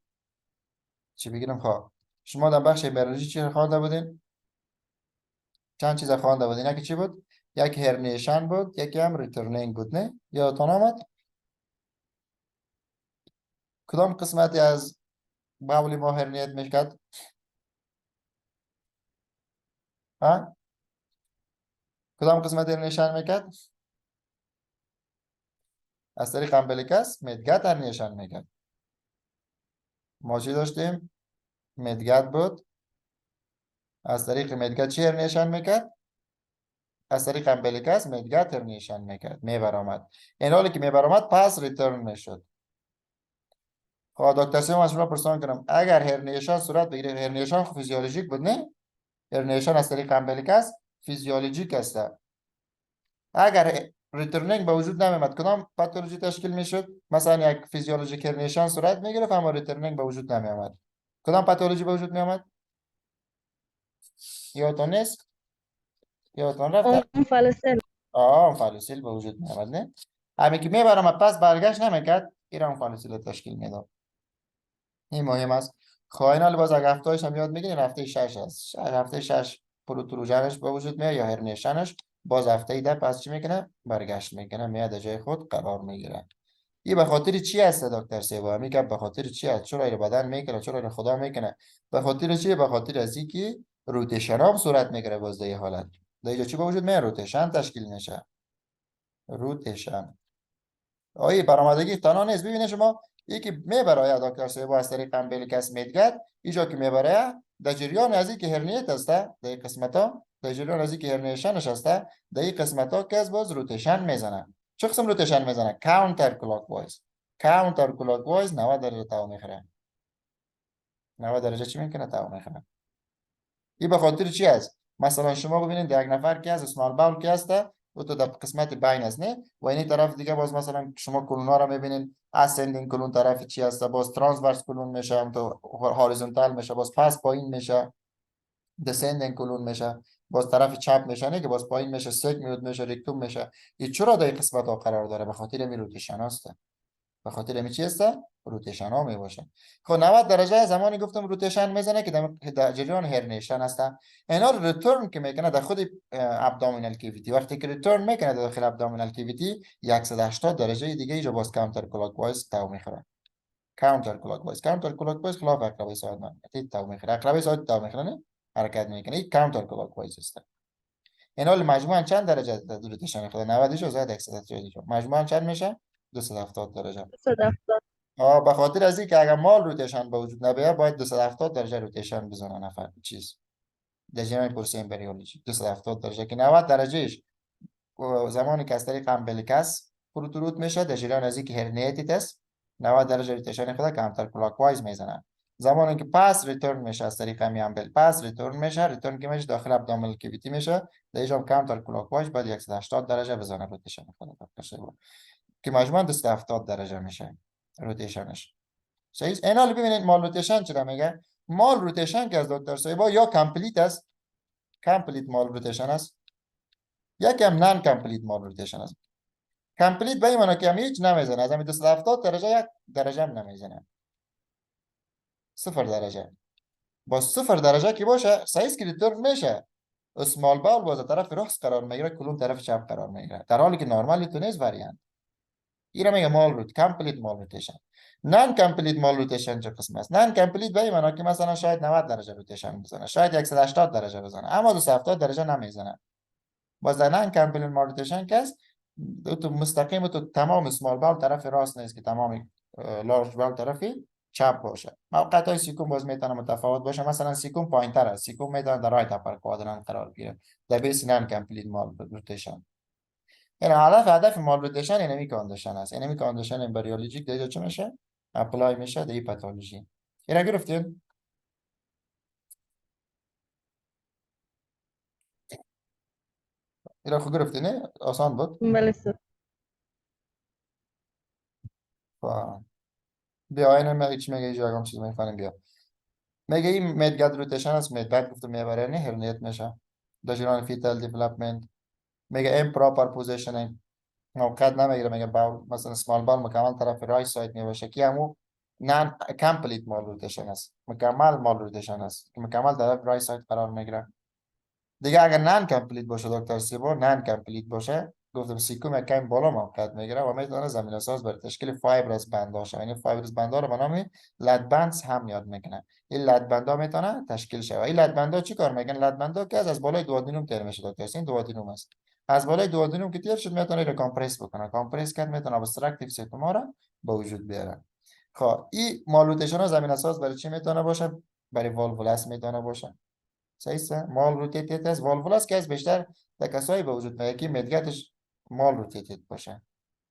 چی بگیرم. خب شما در بخش بیولوژی چی خوانده بودین؟ چند چیز خوانده بودین؟ یکی چی بود؟ یک هرنیشن بود یکی هم ریترنینگ بود نه؟ یادتون آمد؟ کدام قسمتی از باولی ما هرنیت میشکد؟ ها؟ کدام قسمت هرنیشن میکرد؟ از طریق امبلیکس مدگت هرنیشن میکرد. ما چی داشتیم؟ مدگت بود. از طریق مدگت چی هرنیشن میکرد؟ از طریق امبلیکس مدگت هرنیشن میکرد. میبرامد. این حالی که میبرامد پس ریترن میشد. خب دکتر سیم از شما پرسان کنم اگر هرنیشن صورت بگیره هرنیشن فیزیولوژیک بود نه؟ هرنیشن از طریق امبلیکس فیزیولوژیک است. اگر ریترنینگ به وجود نمیاد. کدام پاتولوژی تشکیل میشد؟ مثلا یک فیزیولوژیک هرنیشن صورت میگرفت اما ریترنینگ به وجود نمیاد. کدام پاتولوژی به وجود میاد؟ یادتون نیست؟ یادتون رفت؟ اون فلسل فالوسیل به وجود میاد نه؟ همین که میبرم پس برگشت نمیکرد ایران فالوسیل تشکیل میداد. این مهم است. خواهی باز اگه هفتهش هم یاد میگیرین هفته 6 است. هفته 6 پروتروژنش به وجود میاد یا هرنیشنش، باز هفته ده پس چی میکنه؟ برگشت میکنه، میاد جای خود قرار میگیره. این به خاطر چی است دکتر سیوا؟ میگه به خاطر چی است؟ چرا این بدن میکنه؟ چرا این خدا میکنه؟ به خاطر چی؟ به خاطر از اینکه روتیشن هم صورت میگیره باز در حالت. در اینجا چی به وجود میاد؟ روتیشن تشکیل میشه. روتیشن آیه برآمدگی تنها نیست. ببینید شما یکی میبره دکتر سیبا از طریق امبلیکس میدگد اینجا که میبره در جریان از اینکه هرنیت است در این قسمت ها، در جریان از اینکه هرنیشنش است در این قسمت ها که از باز روتیشن میزنه. چه قسم روتیشن میزنه؟ کاونتر کلاک وایز. کاونتر کلاک وایز 90 درجه تاو میخوره. 90 درجه چی میکنه؟ تاو میخوره. این به خاطر چی است؟ مثلا شما ببینید یک نفر که از اسمال باول که هست و تو در قسمت بین است نه و این طرف دیگه باز مثلا شما کلونا رو میبینید اسندینگ کلون طرف چی هست، باز ترانسورس کلون میشه تو هوریزونتال میشه، باز پس پایین میشه دسندینگ کلون میشه، باز طرف چپ میشه نه که باز پایین میشه سگمنت میشه ریکتوم میشه. این چرا در قسمت ها قرار داره؟ به خاطر این روتیشن است. به خاطر همین چی است؟ روتیشن ها می باشه. خب 90 درجه زمانی گفتم روتیشن میزنه که در جریان هرنیشن است. اینا رو ریتورن که میکنه در خود ابدومینال کیویتی. وقتی که ریتورن میکنه در داخل ابدومینال کیویتی 180 درجه دیگه اینجا باز کانتر کلاک وایز تاو میخوره. کانتر کلاک وایز. کانتر کلاک وایز خلاف عقربه ساعت من تاو میخوره. عقربه ساعت تاو میخوره نه حرکت میکنه. این کانتر کلاک وایز است. اینا مجموعاً چند درجه در روتیشن خود 90 شو زائد 180 مجموعاً چند میشه؟ 270 درجه. 170 به خاطر از اینکه اگر مال روتیشن به وجود نبیاد باید 270 درجه روتیشن بزنه نفر چیز در جریان پروسه امبریولوژی 270 درجه که 90 درجهش زمانی که از طریق امبلیکس فروتروت میشه در جریان از اینکه هرنیتیت است 90 درجه روتیشن خود کانتر کلاک وایز میزنه. زمانی که پاس ریتورن میشه از طریق همین امبل پاس ریتورن میشه، ریتورن که میشه داخل ابدومینال کیویتی میشه در اینجا کانتر کلاک وایز باید 180 درجه بزنه روتیشن خود که مجموعاً 270 درجه میشه روتیشنش. صحیح. اینا رو ببینید مال روتیشن چرا میگه؟ مال روتیشن که از دکتر سایبا یا کامپلیت است، کامپلیت مال روتیشن است، یا کم نان کامپلیت مال روتیشن است. کامپلیت به این معنی که هیچ نمیزنه، از همین 270 درجه یک درجه هم نمیزنه، 0 درجه. با 0 درجه که باشه سایز که ریتورن میشه اسمال باول باز طرف راست قرار میگیره، کلون طرف چپ قرار میگیره، در حالی که نورمالی تو نیست وریانت. این میگه مال روت کامپلیت مال روتیشن. نان کامپلیت مال روتیشن چه قسم است؟ نان کامپلیت به این معنی که مثلا شاید 90 درجه روتیشن بزنه، شاید 180 درجه بزنه، اما 270 درجه نمیزنه. باز در نان کامپلیت مال روتیشن که است تو مستقیم تو تمام اسمال باول طرف راست نیست که تمام لارج باول طرفی چپ باشه. موقعیت های سیکوم باز میتونه متفاوت باشه، مثلا سیکوم پایینتر است، سیکوم میتونه در رایت اپر کوادرانت قرار بگیره در بیس نان کامپلیت مال روتیشن. یعنی هدف مال روتیشن اینمی کاندیشن است. اینمی کاندیشن امبریولوژیک دیگه چه میشه؟ اپلای میشه در این پاتولوژی. اینا گرفتین؟ اینا خود گرفتین نه؟ آسان بود. بله سر بیا اینا میگه چی میگه اینجا هم چیز میفهمیم. بیا میگه این مدگاد روتیشن است. مدگاد گفته میبره نه هرنیت میشه در جریان فیتال دیولپمنت. میگه امپراپر پوزیشنینگ موقعیت نمیگیره، میگه باول مثلا اسمال باول مکمل طرف رایت ساید میباشه که همو نان کامپلیت مال روتیشن است، مکمل مال روتیشن است که مکمل طرف رایت ساید قرار میگیره. دیگه اگر نان کامپلیت باشه دکتر سیبو نان کامپلیت باشه گفتم سیکوم یک کم بالا موقعیت میگیره و میتونه زمینه ساز برای تشکیل فایبرز بندها شه. یعنی فایبرز بندها رو به نام لد بندز هم یاد میکنه. این لد بندها میتونه تشکیل شه. این لد بندها چی کار میکنن؟ لد بندها که از بالای دوادینوم تیر میشه دکتر، این دوادینوم است. از بالای دوادینوم که تیر شد میتونه رو کامپرس بکنه، کامپرس کرد میتونه ابستراکتیو سیستم را به وجود بیاره. خب این مالوتیشن زمینه ساز برای چی میتونه باشه؟ برای والولاس میتونه باشه. صحیح. مال روتیتیت است. والولاس که از بیشتر در کسایی به وجود میاد که مدگتش مال روتیتیت باشه.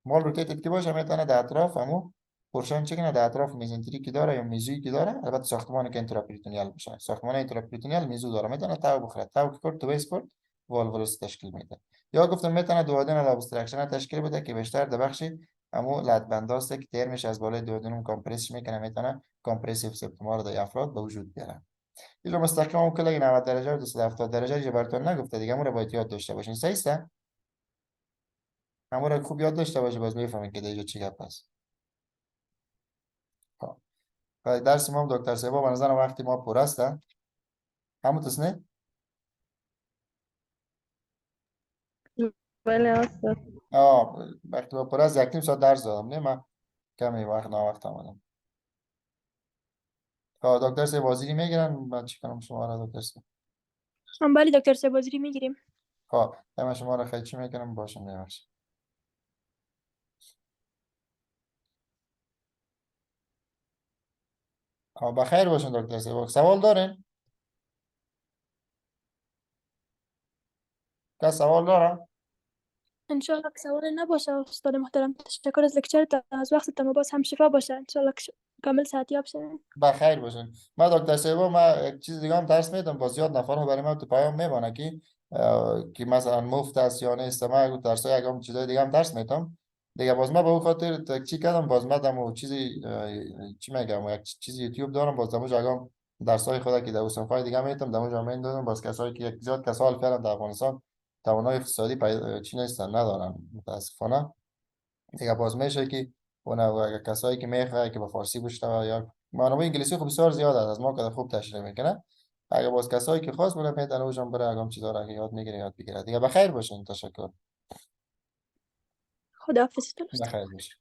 مال روتیتیت که باشه میتونه در اطراف همو پورشن چه کنه در اطراف میزنتری که داره یا میزویی که داره، البته ساختمان که انتراپریتونیال باشه، ساختمان انتراپریتونیال میزو داره میتونه تاو بخوره، تاو که کرد تو بیس کرد والولوس تشکیل میده. یا گفتم میتونه دوادن ابسترکشن تشکیل بده که بیشتر در بخش همو لدبنداسته که ترمش از بالای دوادنم کمپرس میکنه، میتونه کمپرسیو سپتوم رو در افراد به وجود بیاره. اینو مستقیم هم کلا 90 درجه و 270 درجه جو براتون نگفته دیگه، همون رو باید یاد داشته باشین. صحیح است؟ همون رو خوب یاد داشته باشه باز میفهمین که دیگه چی گپ است. خب درس ما هم دکتر سیبا به نظر وقتی ما پر است. همون تصنیف بله استاد. وقتی ما پر است یک نیم ساعت درس دادم نه من کمی وقت آمدم. خب دکتر سیب وزیری میگیرن من چی کنم شما را دکتر سیب؟ بله دکتر صاحب وزیری میگیریم. خب من شما را خیلی چی میکنم باشم ببخشید. خب بخیر باشین دکتر سیب. سوال دارین؟ کس سوال داره؟ انشالله که سوال نباشه استاد محترم. تشکر از لکچرت، از وقت ما باز هم شفا باشه انشالله که کامل صحتیاب شوین. بخیر باشین. ما دکتر سیبا ما یک چیز دیگه هم درس میدم باز زیاد نفر برای ما تو پیام میبانه که مثلا مفت است یا نیست. ما درس های یکم چیزای دیگه هم درس میدم دیگه. باز ما به اون خاطر چی کردم باز ما دمو چیزی چی میگم یک چیزی یوتیوب دارم باز دمو جاگم درس های خدا که در صفحه دیگه میتم دمو جا میندازم باز کسایی که یک زیاد کسال کردن در افغانستان توانای اقتصادی چی نیستن ندارن متاسفانه دیگه. باز میشه که اون کسایی که میخواه که به فارسی بشنوه یا معلومه انگلیسی خب بسیار زیاد است از ما که خوب تشریح میکنه. اگه باز کسایی که خواست بره میدن اوجم بره اگم چیزا رو یاد میگیره یاد بگیره دیگه. بخیر باشین. تشکر. خداحافظ. بخیر باشین.